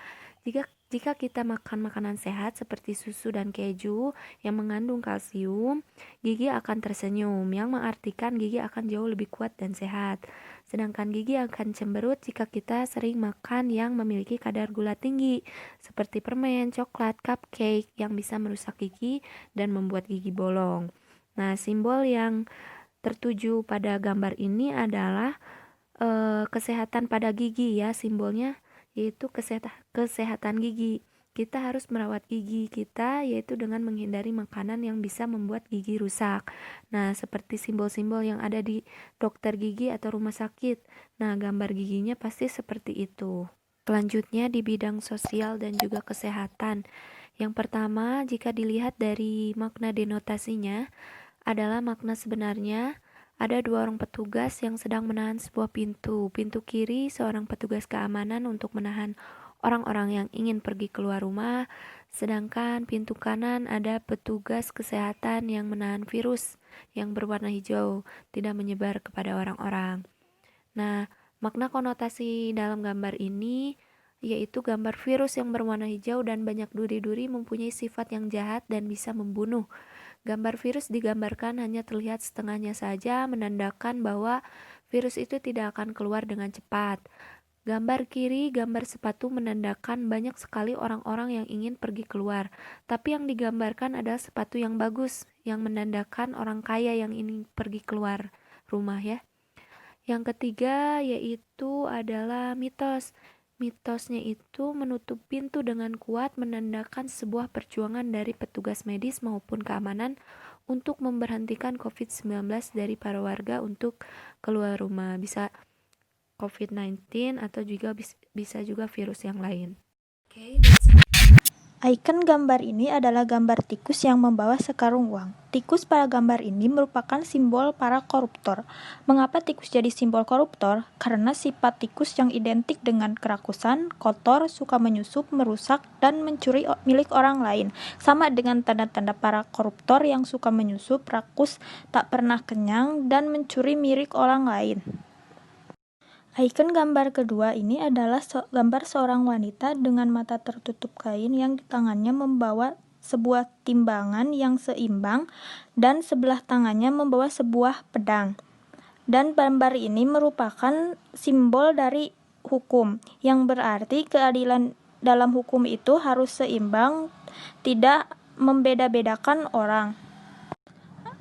Jika kita makan makanan sehat seperti susu dan keju yang mengandung kalsium, gigi akan tersenyum, yang mengartikan gigi akan jauh lebih kuat dan sehat. Sedangkan gigi akan cemberut jika kita sering makan yang memiliki kadar gula tinggi, seperti permen, coklat, cupcake yang bisa merusak gigi dan membuat gigi bolong. Nah, simbol yang tertuju pada gambar ini adalah kesehatan pada gigi ya, simbolnya yaitu kesehatan gigi. Kita harus merawat gigi kita yaitu dengan menghindari makanan yang bisa membuat gigi rusak. Nah, seperti simbol-simbol yang ada di dokter gigi atau rumah sakit. Nah, gambar giginya pasti seperti itu. Selanjutnya di bidang sosial dan juga kesehatan. Yang pertama, jika dilihat dari makna denotasinya adalah makna sebenarnya. Ada dua orang petugas yang sedang menahan sebuah pintu. Pintu kiri seorang petugas keamanan untuk menahan orang-orang yang ingin pergi keluar rumah, sedangkan pintu kanan ada petugas kesehatan yang menahan virus yang berwarna hijau tidak menyebar kepada orang-orang. Nah, makna konotasi dalam gambar ini yaitu gambar virus yang berwarna hijau dan banyak duri-duri mempunyai sifat yang jahat dan bisa membunuh. Gambar virus digambarkan hanya terlihat setengahnya saja, menandakan bahwa virus itu tidak akan keluar dengan cepat. Gambar kiri, gambar sepatu menandakan banyak sekali orang-orang yang ingin pergi keluar. Tapi yang digambarkan adalah sepatu yang bagus, yang menandakan orang kaya yang ingin pergi keluar rumah ya. Yang ketiga yaitu adalah mitos. Mitosnya itu menutup pintu dengan kuat menandakan sebuah perjuangan dari petugas medis maupun keamanan untuk memberhentikan COVID-19 dari para warga untuk keluar rumah. Bisa COVID-19 atau juga bisa juga virus yang lain. Icon gambar ini adalah gambar tikus yang membawa sekarung uang. Tikus pada gambar ini merupakan simbol para koruptor. Mengapa tikus jadi simbol koruptor? Karena sifat tikus yang identik dengan kerakusan, kotor, suka menyusup, merusak, dan mencuri milik orang lain. Sama dengan tanda-tanda para koruptor yang suka menyusup, rakus, tak pernah kenyang, dan mencuri milik orang lain. Icon gambar kedua ini adalah gambar seorang wanita dengan mata tertutup kain yang di tangannya membawa sebuah timbangan yang seimbang dan sebelah tangannya membawa sebuah pedang. Dan gambar ini merupakan simbol dari hukum, yang berarti keadilan dalam hukum itu harus seimbang, tidak membeda-bedakan orang.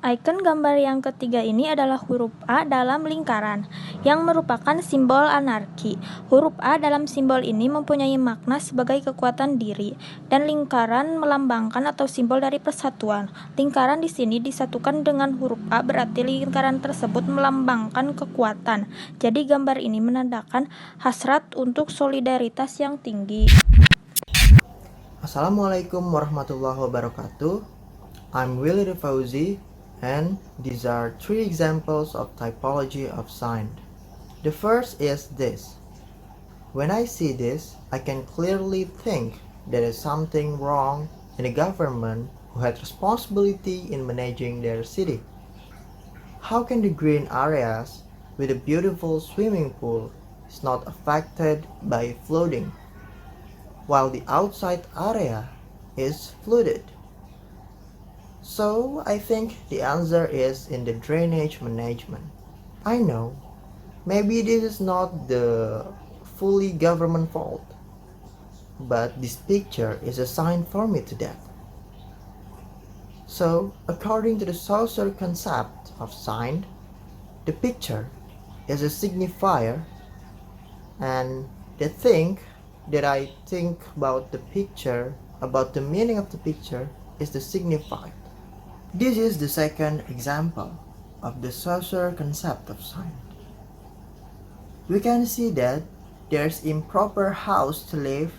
Icon gambar yang ketiga ini adalah huruf A dalam lingkaran, yang merupakan simbol anarki. Huruf A dalam simbol ini mempunyai makna sebagai kekuatan diri, dan lingkaran melambangkan atau simbol dari persatuan. Lingkaran di sini disatukan dengan huruf A, berarti lingkaran tersebut melambangkan kekuatan. Jadi gambar ini menandakan hasrat untuk solidaritas yang tinggi. Assalamualaikum warahmatullahi wabarakatuh. I'm Willy Fauzi, and these are 3 examples of typology of sign. The first is this. When I see this, I can clearly think there is something wrong in the government who had responsibility in managing their city. How can the green areas with a beautiful swimming pool is not affected by flooding, while the outside area is flooded? So I think the answer is in the drainage management. I know, maybe this is not the fully government fault, but this picture is a sign for me to that. So, according to the Saussure concept of sign, the picture is a signifier, and the thing that I think about the picture, about the meaning of the picture, is the signified. This is the second example of the Saussure concept of sign. We can see that there's improper house to live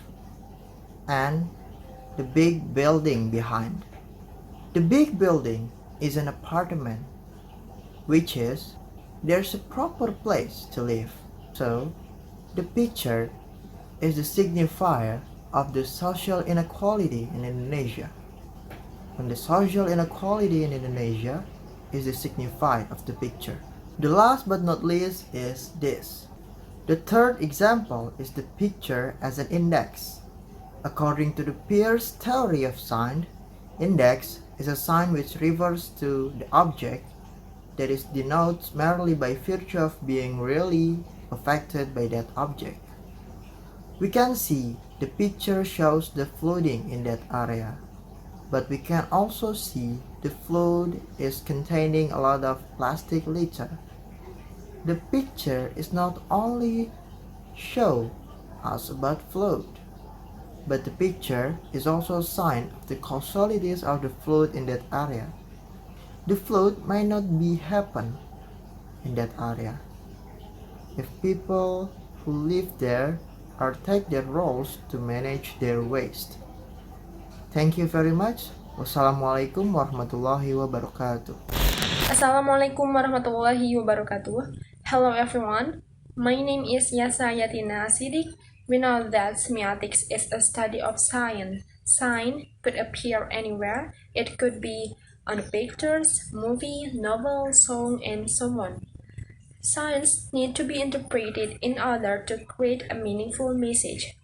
and the big building behind. The big building is an apartment, which is there's a proper place to live. So the picture is the signifier of the social inequality in Indonesia. And the social inequality in Indonesia is the signified of the picture. The last but not least is this. The third example is the picture as an index. According to the Peirce theory of sign, index is a sign which refers to the object that is denoted merely by virtue of being really affected by that object. We can see the picture shows the flooding in that area, but we can also see the flood is containing a lot of plastic litter. The picture is not only show us about flood, but the picture is also a sign of the causalities of the flood in that area. The flood might not be happen in that area if people who live there or take their roles to manage their waste. Thank you very much. Wassalamualaikum warahmatullahi wabarakatuh. Assalamualaikum warahmatullahi wabarakatuh. Hello everyone. My name is Yasa Yatina Sidik. We know that semiotics is a study of sign. Sign could appear anywhere. It could be on pictures, movie, novel, song, and so on. Signs need to be interpreted in order to create a meaningful message.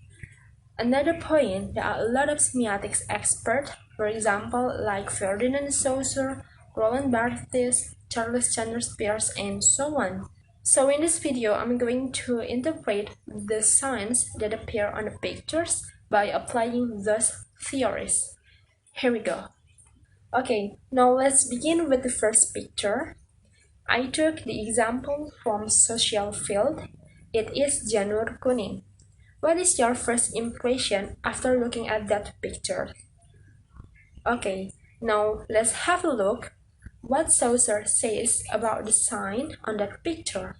Another point, there are a lot of semiotics experts, for example, like Ferdinand Saussure, Roland Barthes, Charles Sanders Peirce, and so on. So in this video, I'm going to interpret the signs that appear on the pictures by applying those theories. Here we go. Okay, now let's begin with the first picture. I took the example from social field. It is Janur Kuning. What is your first impression after looking at that picture? Okay, now let's have a look what Saussure says about the sign on that picture.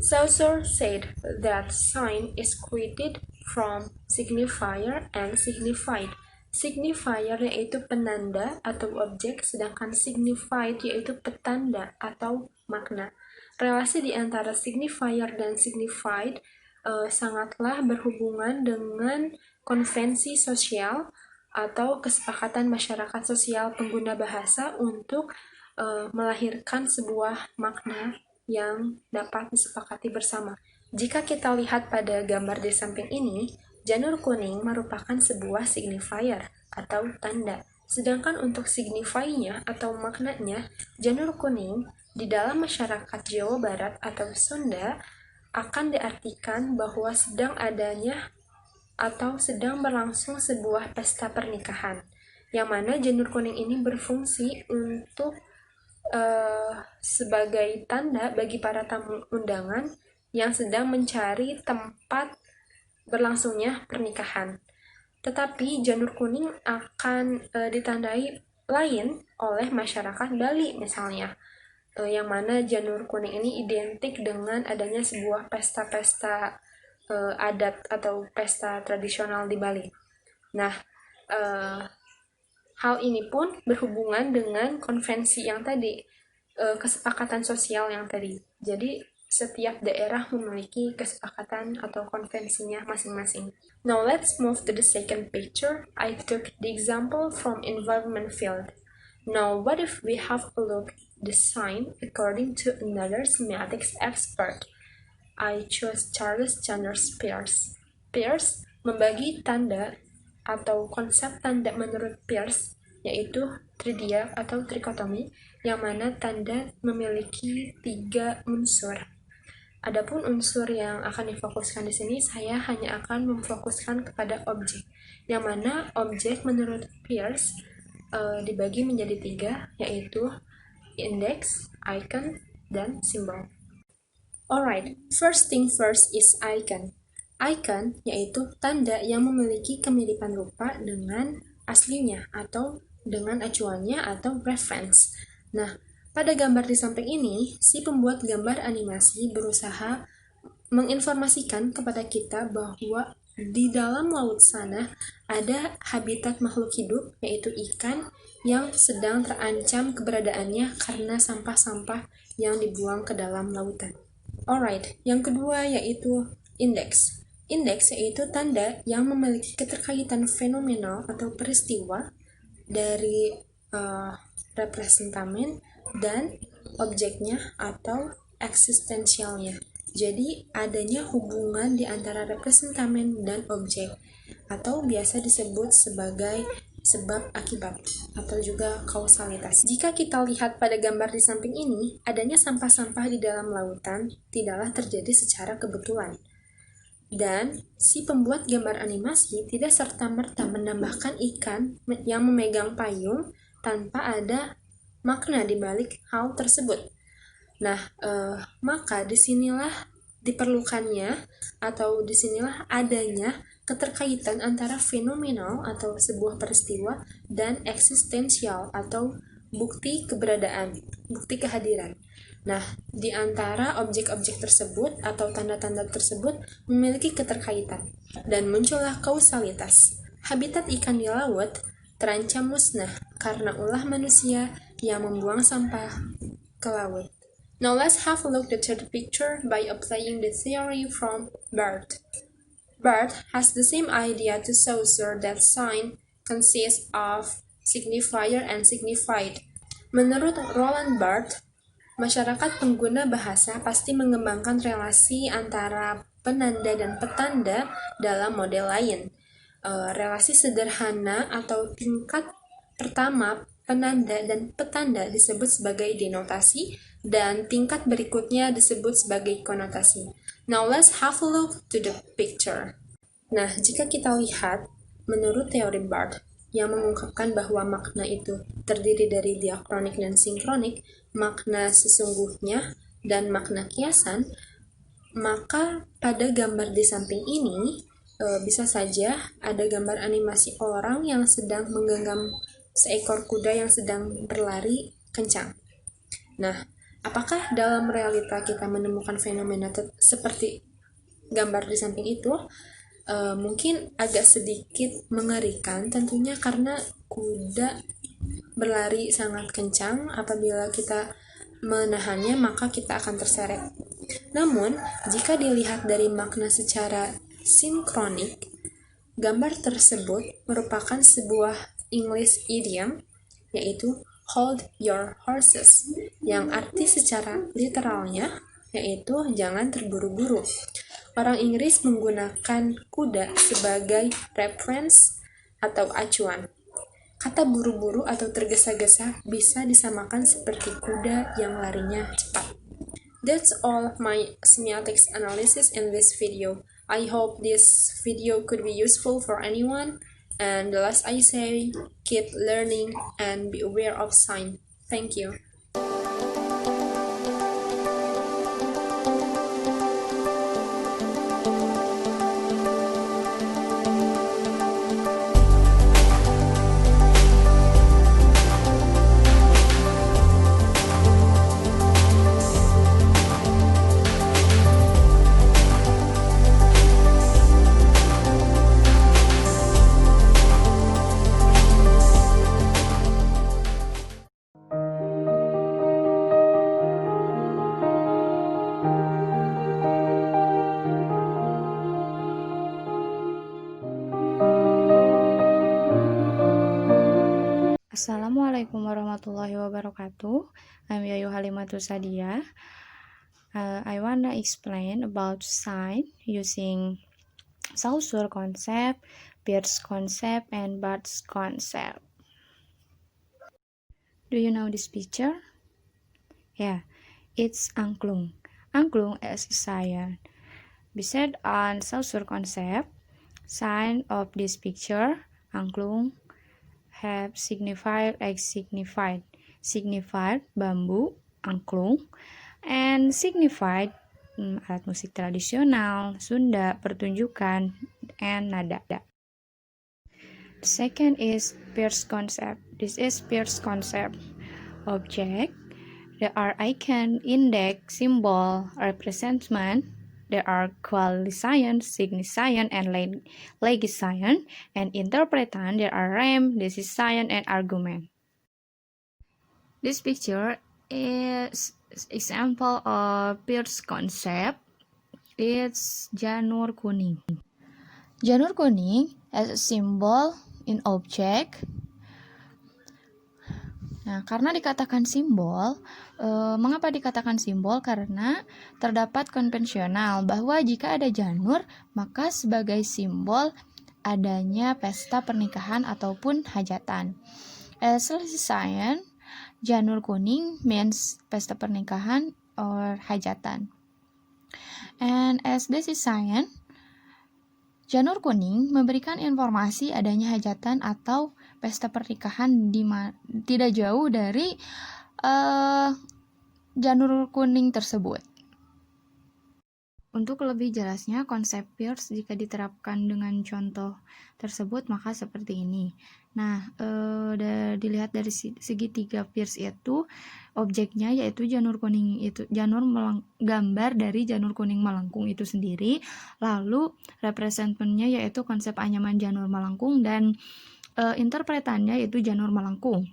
Saussure said that sign is created from signifier and signified. Signifier yaitu penanda atau objek, sedangkan signified yaitu petanda atau makna. Relasi di antara signifier dan signified sangatlah berhubungan dengan konvensi sosial atau kesepakatan masyarakat sosial pengguna bahasa untuk melahirkan sebuah makna yang dapat disepakati bersama. Jika kita lihat pada gambar di samping ini, janur kuning merupakan sebuah signifier atau tanda. Sedangkan untuk signify-nya atau maknanya, janur kuning di dalam masyarakat Jawa Barat atau Sunda akan diartikan bahwa sedang adanya atau sedang berlangsung sebuah pesta pernikahan, yang mana janur kuning ini berfungsi untuk sebagai tanda bagi para tamu undangan yang sedang mencari tempat berlangsungnya pernikahan. Tetapi janur kuning akan ditandai lain oleh masyarakat Bali misalnya, yang mana janur kuning ini identik dengan adanya sebuah pesta-pesta adat atau pesta tradisional di Bali. Nah, hal ini pun berhubungan dengan konvensi yang tadi, kesepakatan sosial yang tadi. Jadi, setiap daerah memiliki kesepakatan atau konvensinya masing-masing. Now, let's move to the second picture. I took the example from environment field. Now, what if we have a look the sign according to another semiotics expert? I chose Charles Sanders Peirce. Peirce membagi tanda atau konsep tanda menurut Peirce, yaitu tridia atau trikotomi, yang mana tanda memiliki 3 unsur. Adapun unsur yang akan difokuskan di sini, saya hanya akan memfokuskan kepada objek, yang mana objek menurut Peirce dibagi menjadi 3, yaitu index, icon, dan simbol. Alright, first thing first is icon. Icon yaitu tanda yang memiliki kemiripan rupa dengan aslinya atau dengan acuannya atau reference. Nah, pada gambar di samping ini, si pembuat gambar animasi berusaha menginformasikan kepada kita bahwa di dalam laut sana ada habitat makhluk hidup, yaitu ikan, yang sedang terancam keberadaannya karena sampah-sampah yang dibuang ke dalam lautan. Alright, yang kedua yaitu index. Indeks yaitu tanda yang memiliki keterkaitan fenomenal atau peristiwa dari representamen dan objeknya atau eksistensialnya. Jadi adanya hubungan di antara representamen dan objek, atau biasa disebut sebagai sebab akibat atau juga kausalitas. Jika kita lihat pada gambar di samping ini, adanya sampah-sampah di dalam lautan tidaklah terjadi secara kebetulan. Dan si pembuat gambar animasi tidak serta-merta menambahkan ikan yang memegang payung tanpa ada makna di balik hal tersebut. Nah, maka disinilah diperlukannya atau disinilah adanya keterkaitan antara fenomenal atau sebuah peristiwa dan eksistensial atau bukti keberadaan, bukti kehadiran. Nah, di antara objek-objek tersebut atau tanda-tanda tersebut memiliki keterkaitan dan muncullah kausalitas. Habitat ikan di laut terancam musnah karena ulah manusia yang membuang sampah ke laut. Now let's have a look at the third picture by applying the theory from Barth. Barth has the same idea to Saussure that sign consists of signifier and signified. Menurut Roland Barthes, masyarakat pengguna bahasa pasti mengembangkan relasi antara penanda dan petanda dalam model lain. Relasi sederhana atau tingkat pertama penanda dan petanda disebut sebagai denotasi dan tingkat berikutnya disebut sebagai konotasi. Now let's have a look to the picture. Nah, jika kita lihat menurut teori Barth yang mengungkapkan bahwa makna itu terdiri dari diakronik dan sinkronik, makna sesungguhnya dan makna kiasan, maka pada gambar di samping ini bisa saja ada gambar animasi orang yang sedang menggenggam seekor kuda yang sedang berlari kencang. Nah, apakah dalam realita kita menemukan fenomena seperti gambar di samping itu? Mungkin agak sedikit mengerikan tentunya karena kuda berlari sangat kencang. Apabila kita menahannya maka kita akan terseret. Namun jika dilihat dari makna secara sinkronik, gambar tersebut merupakan sebuah English idiom, yaitu hold your horses, yang arti secara literalnya yaitu jangan terburu-buru. Orang Inggris menggunakan kuda sebagai reference atau acuan. Kata buru-buru atau tergesa-gesa bisa disamakan seperti kuda yang larinya cepat. That's all of my semiotics analysis in this video. I hope this video could be useful for anyone. And the last I say, keep learning and be aware of sign. Thank you. Assalamualaikum warahmatullahi wabarakatuh. I'm Yayu Halimatul Sadia. I wanna explain about sign using Saussure concept, Peirce concept, and Barthes concept. Do you know this picture? Yeah, it's angklung. Angklung is a sign. Based on Saussure concept, sign of this picture, angklung, have signified bambu, angklung, and signified alat musik tradisional Sunda, pertunjukan, and nada. The second is Peirce concept. This is Peirce concept. Object, there are icon, index, symbol, representment. There are quasi-sign, sign, and legi-sign, and interpretant. There are rem, decisive, and argument. This picture is example of Peirce concept. It's janur kuning. Janur kuning as a symbol in object. Nah, karena dikatakan simbol, mengapa dikatakan simbol? Karena terdapat konvensional bahwa jika ada janur, maka sebagai simbol adanya pesta pernikahan ataupun hajatan. As sign, janur kuning means pesta pernikahan or hajatan. And as this is sign, janur kuning memberikan informasi adanya hajatan atau pesta pernikahan tidak jauh dari janur kuning tersebut. Untuk lebih jelasnya konsep Peirce jika diterapkan dengan contoh tersebut maka seperti ini. Nah, dilihat dari segitiga Peirce itu objeknya yaitu janur kuning itu gambar dari janur kuning melengkung itu sendiri. Lalu representmentnya yaitu konsep anyaman janur melengkung dan interpretannya yaitu janur melengkung.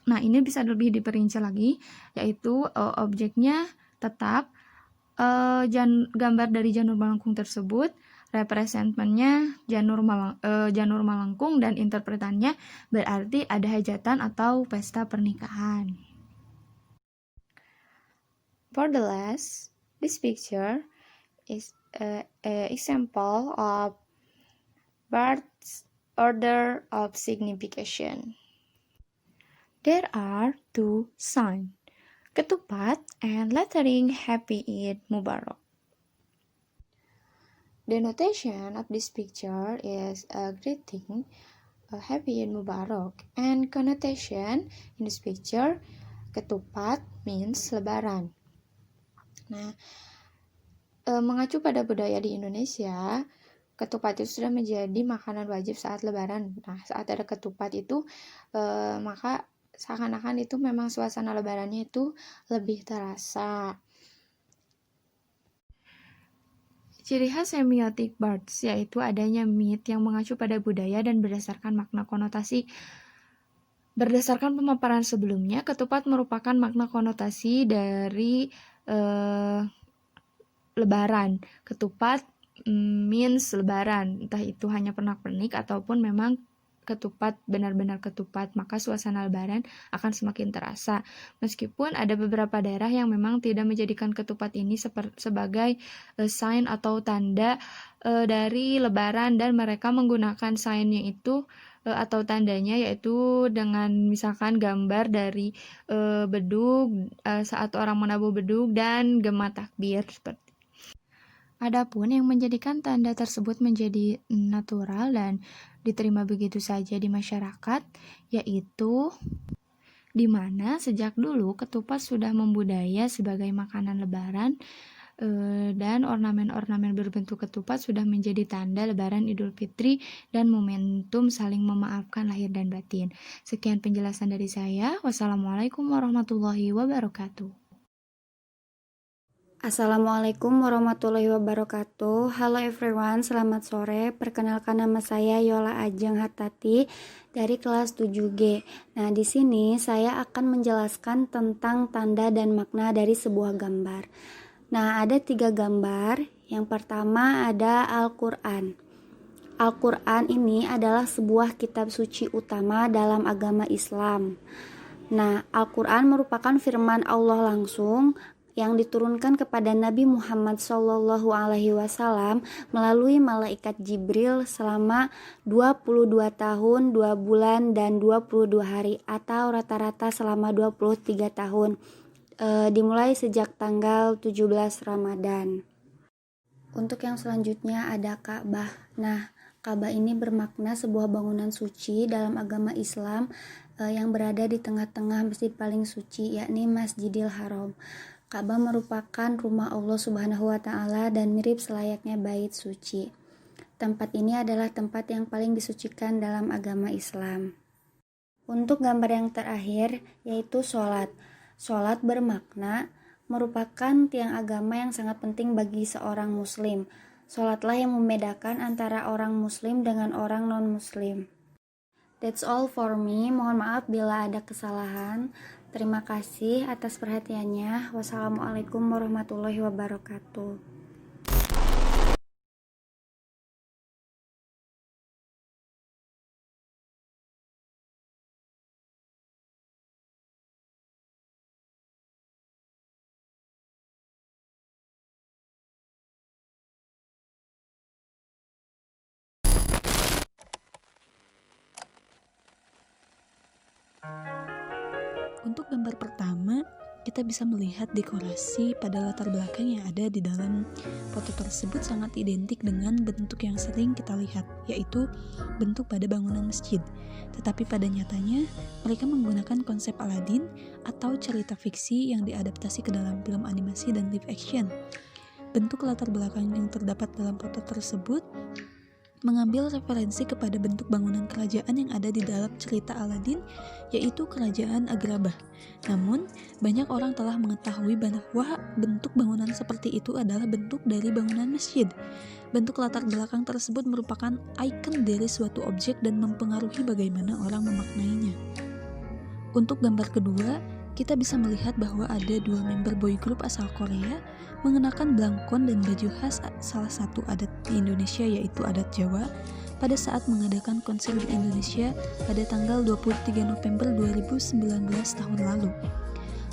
Nah, ini bisa lebih diperinci lagi yaitu objeknya tetap gambar dari janur melengkung tersebut, representmentnya janur melengkung dan interpretannya berarti ada hajatan atau pesta pernikahan. For the last, this picture is an example of Barthes order of signification. There are two signs, ketupat and lettering Happy Eid Mubarak. The notation of this picture is a greeting, a Happy Eid Mubarak, and connotation in this picture, ketupat means lebaran. Nah, mengacu pada budaya di Indonesia, ketupat itu sudah menjadi makanan wajib saat lebaran. Nah, saat ada ketupat itu, maka seakan-akan itu memang suasana lebarannya itu lebih terasa. Ciri khas semiotik Barthes yaitu adanya myth yang mengacu pada budaya dan berdasarkan makna konotasi. Berdasarkan pemaparan sebelumnya, ketupat merupakan makna konotasi dari lebaran. Ketupat means lebaran, entah itu hanya pernak-pernik ataupun memang ketupat, benar-benar ketupat, maka suasana lebaran akan semakin terasa. Meskipun ada beberapa daerah yang memang tidak menjadikan ketupat ini sebagai sign atau tanda dari lebaran dan mereka menggunakan signnya itu atau tandanya yaitu dengan misalkan gambar dari bedug saat orang menabuh bedug dan gema takbir seperti. Adapun yang menjadikan tanda tersebut menjadi natural dan diterima begitu saja di masyarakat, yaitu di mana sejak dulu ketupat sudah membudaya sebagai makanan lebaran dan ornamen-ornamen berbentuk ketupat sudah menjadi tanda lebaran Idul Fitri dan momentum saling memaafkan lahir dan batin. Sekian penjelasan dari saya. Wassalamualaikum warahmatullahi wabarakatuh. Assalamualaikum warahmatullahi wabarakatuh. Halo everyone, selamat sore. Perkenalkan nama saya Yola Ajeng Hatati dari kelas 7G. Nah, di sini saya akan menjelaskan tentang tanda dan makna dari sebuah gambar. Nah, ada 3 gambar. Yang pertama ada Al-Quran. Al-Quran ini adalah sebuah kitab suci utama dalam agama Islam. Nah, Al-Quran merupakan firman Allah langsung yang diturunkan kepada Nabi Muhammad SAW melalui malaikat Jibril selama 22 tahun, 2 bulan, dan 22 hari atau rata-rata selama 23 tahun, dimulai sejak tanggal 17 Ramadan. Untuk yang selanjutnya ada Ka'bah. Nah, Ka'bah ini bermakna sebuah bangunan suci dalam agama Islam yang berada di tengah-tengah masjid paling suci, yakni Masjidil Haram. Ka'bah merupakan rumah Allah Subhanahu wa Ta'ala dan mirip selayaknya bait suci. Tempat ini adalah tempat yang paling disucikan dalam agama Islam. Untuk gambar yang terakhir yaitu sholat. Sholat bermakna merupakan tiang agama yang sangat penting bagi seorang muslim. Sholatlah yang membedakan antara orang muslim dengan orang non-muslim. That's all for me. Mohon maaf bila ada kesalahan. Terima kasih atas perhatiannya. Wassalamualaikum warahmatullahi wabarakatuh. Untuk gambar pertama, kita bisa melihat dekorasi pada latar belakang yang ada di dalam foto tersebut sangat identik dengan bentuk yang sering kita lihat, yaitu bentuk pada bangunan masjid. Tetapi pada nyatanya, mereka menggunakan konsep Aladdin atau cerita fiksi yang diadaptasi ke dalam film animasi dan live action. Bentuk latar belakang yang terdapat dalam foto tersebut mengambil referensi kepada bentuk bangunan kerajaan yang ada di dalam cerita Aladdin, yaitu kerajaan Agrabah. Namun, banyak orang telah mengetahui bahwa bentuk bangunan seperti itu adalah bentuk dari bangunan masjid. Bentuk latar belakang tersebut merupakan ikon dari suatu objek dan mempengaruhi bagaimana orang memaknainya. Untuk gambar kedua, kita bisa melihat bahwa ada 2 member boy group asal Korea mengenakan blangkon dan baju khas salah satu adat di Indonesia, yaitu adat Jawa, pada saat mengadakan konser di Indonesia pada tanggal 23 November 2019 tahun lalu.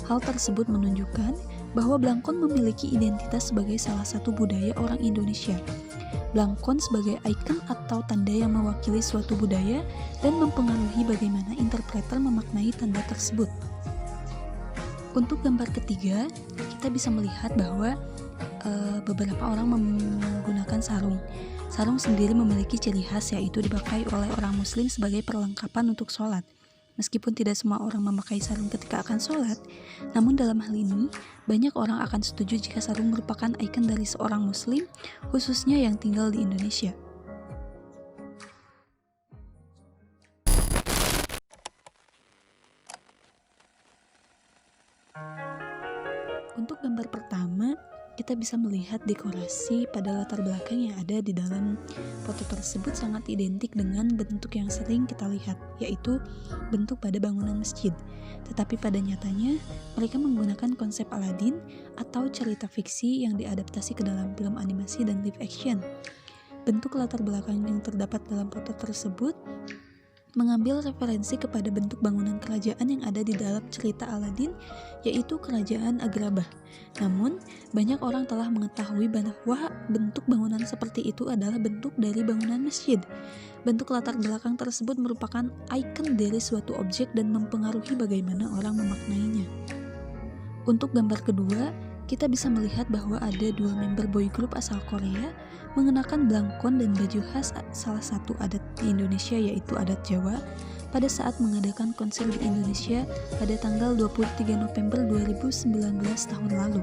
Hal tersebut menunjukkan bahwa blangkon memiliki identitas sebagai salah satu budaya orang Indonesia. Blangkon sebagai ikon atau tanda yang mewakili suatu budaya dan mempengaruhi bagaimana interpreter memaknai tanda tersebut. Untuk gambar ketiga, kita bisa melihat bahwa beberapa orang menggunakan sarung. Sarung sendiri memiliki ciri khas, yaitu dipakai oleh orang muslim sebagai perlengkapan untuk sholat. Meskipun tidak semua orang memakai sarung ketika akan sholat, namun dalam hal ini, banyak orang akan setuju jika sarung merupakan ikon dari seorang muslim, khususnya yang tinggal di Indonesia. Untuk gambar pertama, kita bisa melihat dekorasi pada latar belakang yang ada di dalam foto tersebut sangat identik dengan bentuk yang sering kita lihat, yaitu bentuk pada bangunan masjid. Tetapi pada nyatanya, mereka menggunakan konsep Aladdin atau cerita fiksi yang diadaptasi ke dalam film animasi dan live action. Bentuk latar belakang yang terdapat dalam foto tersebut mengambil referensi kepada bentuk bangunan kerajaan yang ada di dalam cerita Aladdin, yaitu kerajaan Agrabah. Namun, banyak orang telah mengetahui bahwa bentuk bangunan seperti itu adalah bentuk dari bangunan masjid. Bentuk latar belakang tersebut merupakan ikon dari suatu objek dan mempengaruhi bagaimana orang memaknainya. Untuk gambar kedua, kita bisa melihat bahwa ada 2 member boy group asal Korea mengenakan blangkon dan baju khas salah satu adat di Indonesia, yaitu adat Jawa, pada saat mengadakan konser di Indonesia pada tanggal 23 November 2019 tahun lalu.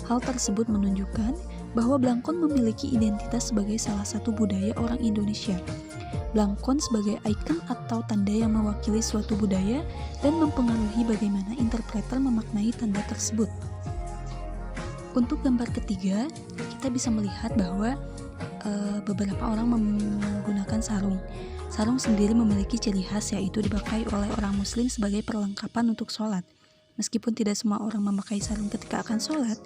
Hal tersebut menunjukkan bahwa blangkon memiliki identitas sebagai salah satu budaya orang Indonesia. Blangkon sebagai ikon atau tanda yang mewakili suatu budaya dan mempengaruhi bagaimana interpreter memaknai tanda tersebut. Untuk gambar ketiga, kita bisa melihat bahwa beberapa orang menggunakan sarung. Sarung sendiri memiliki ciri khas, yaitu dipakai oleh orang muslim sebagai perlengkapan untuk sholat. Meskipun tidak semua orang memakai sarung ketika akan sholat,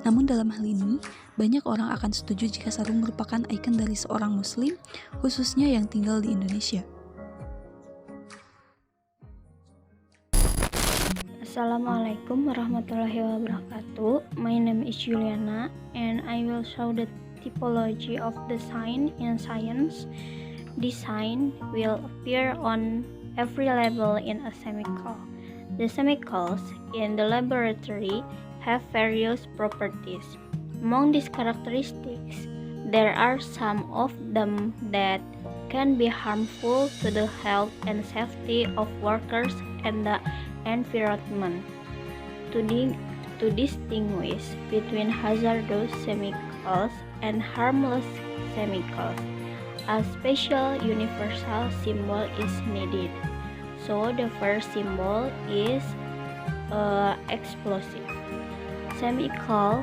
namun dalam hal ini, banyak orang akan setuju jika sarung merupakan ikon dari seorang muslim, khususnya yang tinggal di Indonesia. Assalamualaikum warahmatullahi wabarakatuh. My name is Juliana and I will show the typology of the sign in science. This sign will appear on every level in a semicircle. The semicircles in the laboratory have various properties. Among these characteristics, there are some of them that can be harmful to the health and safety of workers and the environment. To distinguish between hazardous chemicals and harmless chemicals, a special universal symbol is needed. So the first symbol is explosive. Chemicals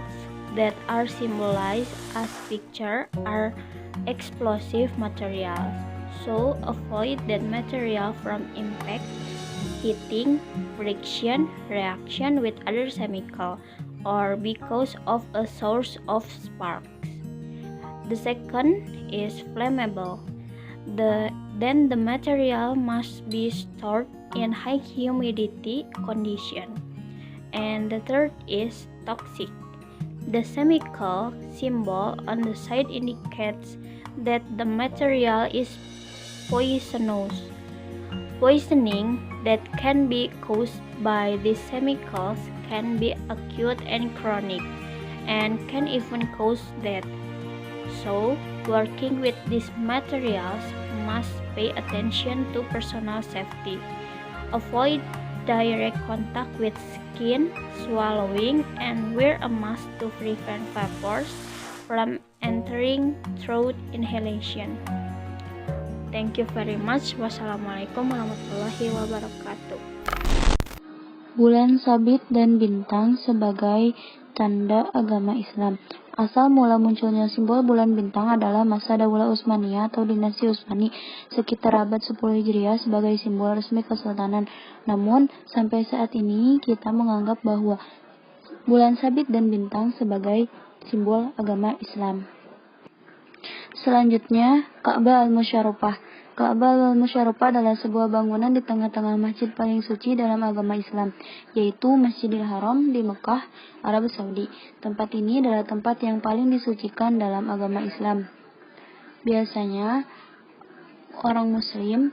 that are symbolized as picture are explosive materials. So avoid that material from impact, heating, friction, reaction with other chemical, or because of a source of sparks. The second is flammable. Then the material must be stored in high humidity condition. And the third is toxic. The chemical symbol on the side indicates that the material is poisonous. Poisoning that can be caused by these chemicals can be acute and chronic, and can even cause death. So, working with these materials must pay attention to personal safety. Avoid direct contact with skin, swallowing, and wear a mask to prevent vapors from entering through inhalation. Thank you very much. Wassalamualaikum warahmatullahi wabarakatuh. Bulan sabit dan bintang sebagai tanda agama Islam. Asal mula munculnya simbol bulan bintang adalah masa Daulah Utsmaniyah atau dinasti Utsmani sekitar abad 10 Hijriah sebagai simbol resmi kesultanan. Namun, sampai saat ini kita menganggap bahwa bulan sabit dan bintang sebagai simbol agama Islam. Selanjutnya, Ka'bah Al-Musyarrafah. Ka'bah Al-Musyarrafah adalah sebuah bangunan di tengah-tengah masjid paling suci dalam agama Islam, yaitu Masjidil Haram di Mekah, Arab Saudi. Tempat ini adalah tempat yang paling disucikan dalam agama Islam. Biasanya, orang Muslim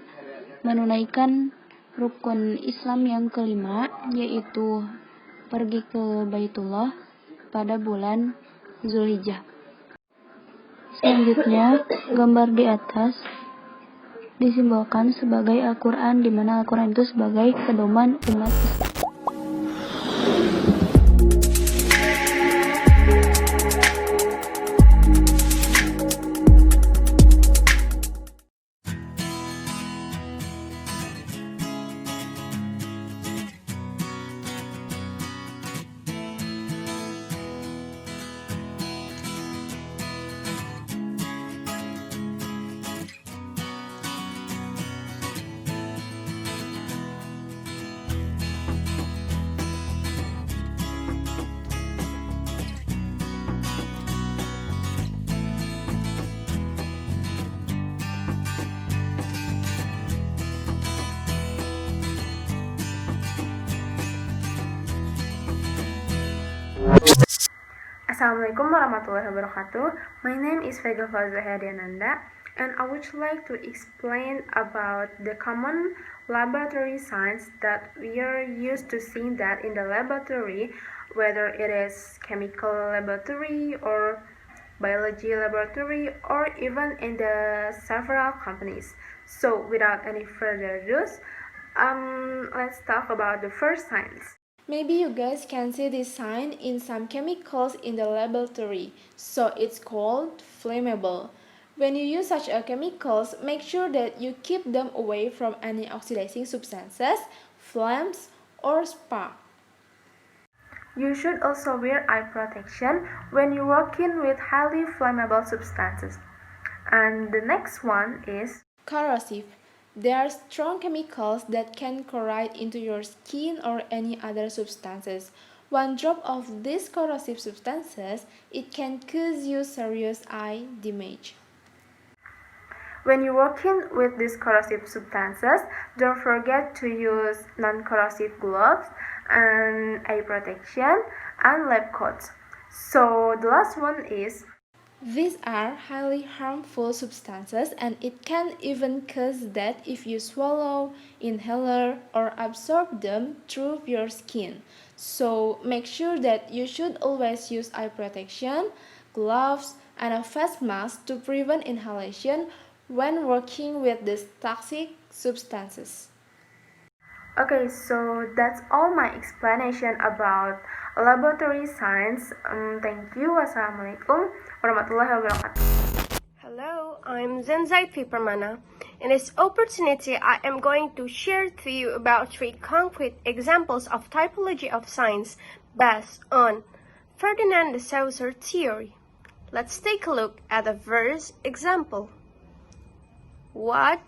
menunaikan rukun Islam yang kelima, yaitu pergi ke Baitullah pada bulan Zulhijjah. Selanjutnya, gambar di atas disimbolkan sebagai Al-Quran, di mana Al-Quran itu sebagai pedoman umat Islam. Assalamualaikum warahmatullahi wabarakatuh. My name is Vega Fauza Hadiananda, and I would like to explain about the common laboratory signs that we are used to seeing that in the laboratory, whether it is chemical laboratory or biology laboratory or even in the several companies. So without any further ado, let's talk about the first signs. Maybe you guys can see this sign in some chemicals in the laboratory, so it's called flammable. When you use such a chemicals, make sure that you keep them away from any oxidizing substances, flames, or spark. You should also wear eye protection when you're working with highly flammable substances. And the next one is corrosive. There are strong chemicals that can corrode into your skin or any other substances. One drop of these corrosive substances, it can cause you serious eye damage. When you're working with these corrosive substances, don't forget to use non-corrosive gloves and eye protection and lab coats. So the last one is, these are highly harmful substances and it can even cause death if you swallow, inhale, or absorb them through your skin. So make sure that you should always use eye protection, gloves, and a face mask to prevent inhalation when working with these toxic substances. Okay, so that's all my explanation about laboratory science. Thank you. Wassalamualaikum warahmatullahi wabarakatuh. Hello, I'm Zenzai Pipermana. In this opportunity, I am going to share to you about 3 concrete examples of typology of science based on Ferdinand de Saussure theory. Let's take a look at the first example. What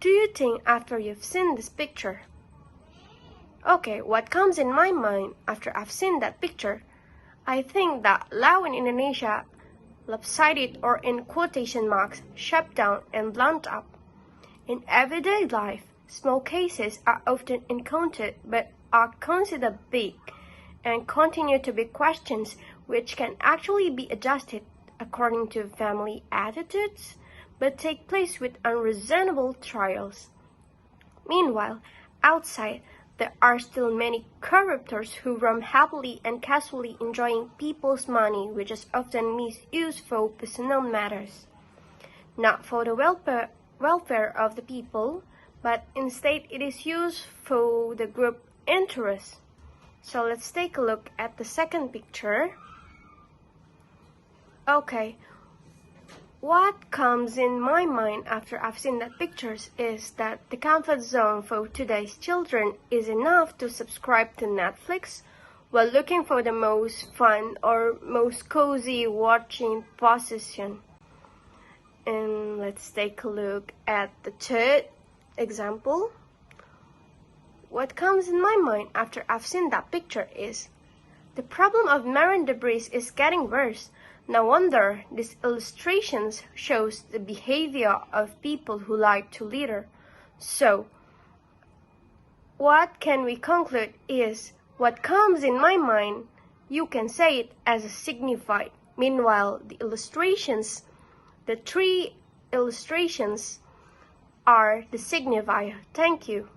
do you think after you've seen this picture? Okay, what comes in my mind after I've seen that picture? I think that law in Indonesia lopsided, or in quotation marks, shut down and blunt up. In everyday life, small cases are often encountered but are considered big and continue to be questions which can actually be adjusted according to family attitudes but take place with unreasonable trials. Meanwhile, outside, there are still many corruptors who roam happily and casually enjoying people's money, which is often misused for personal matters, not for the welfare of the people, but instead it is used for the group interest. So let's take a look at the second picture. Okay, what comes in my mind after I've seen that pictures is that the comfort zone for today's children is enough to subscribe to Netflix while looking for the most fun or most cozy watching position. And let's take a look at the third example. What comes in my mind after I've seen that picture is the problem of marine debris is getting worse. No wonder these illustrations shows the behavior of people who like to litter. So, what can we conclude is what comes in my mind, you can say it as a signified. Meanwhile, the 3 illustrations are the signifier. Thank you.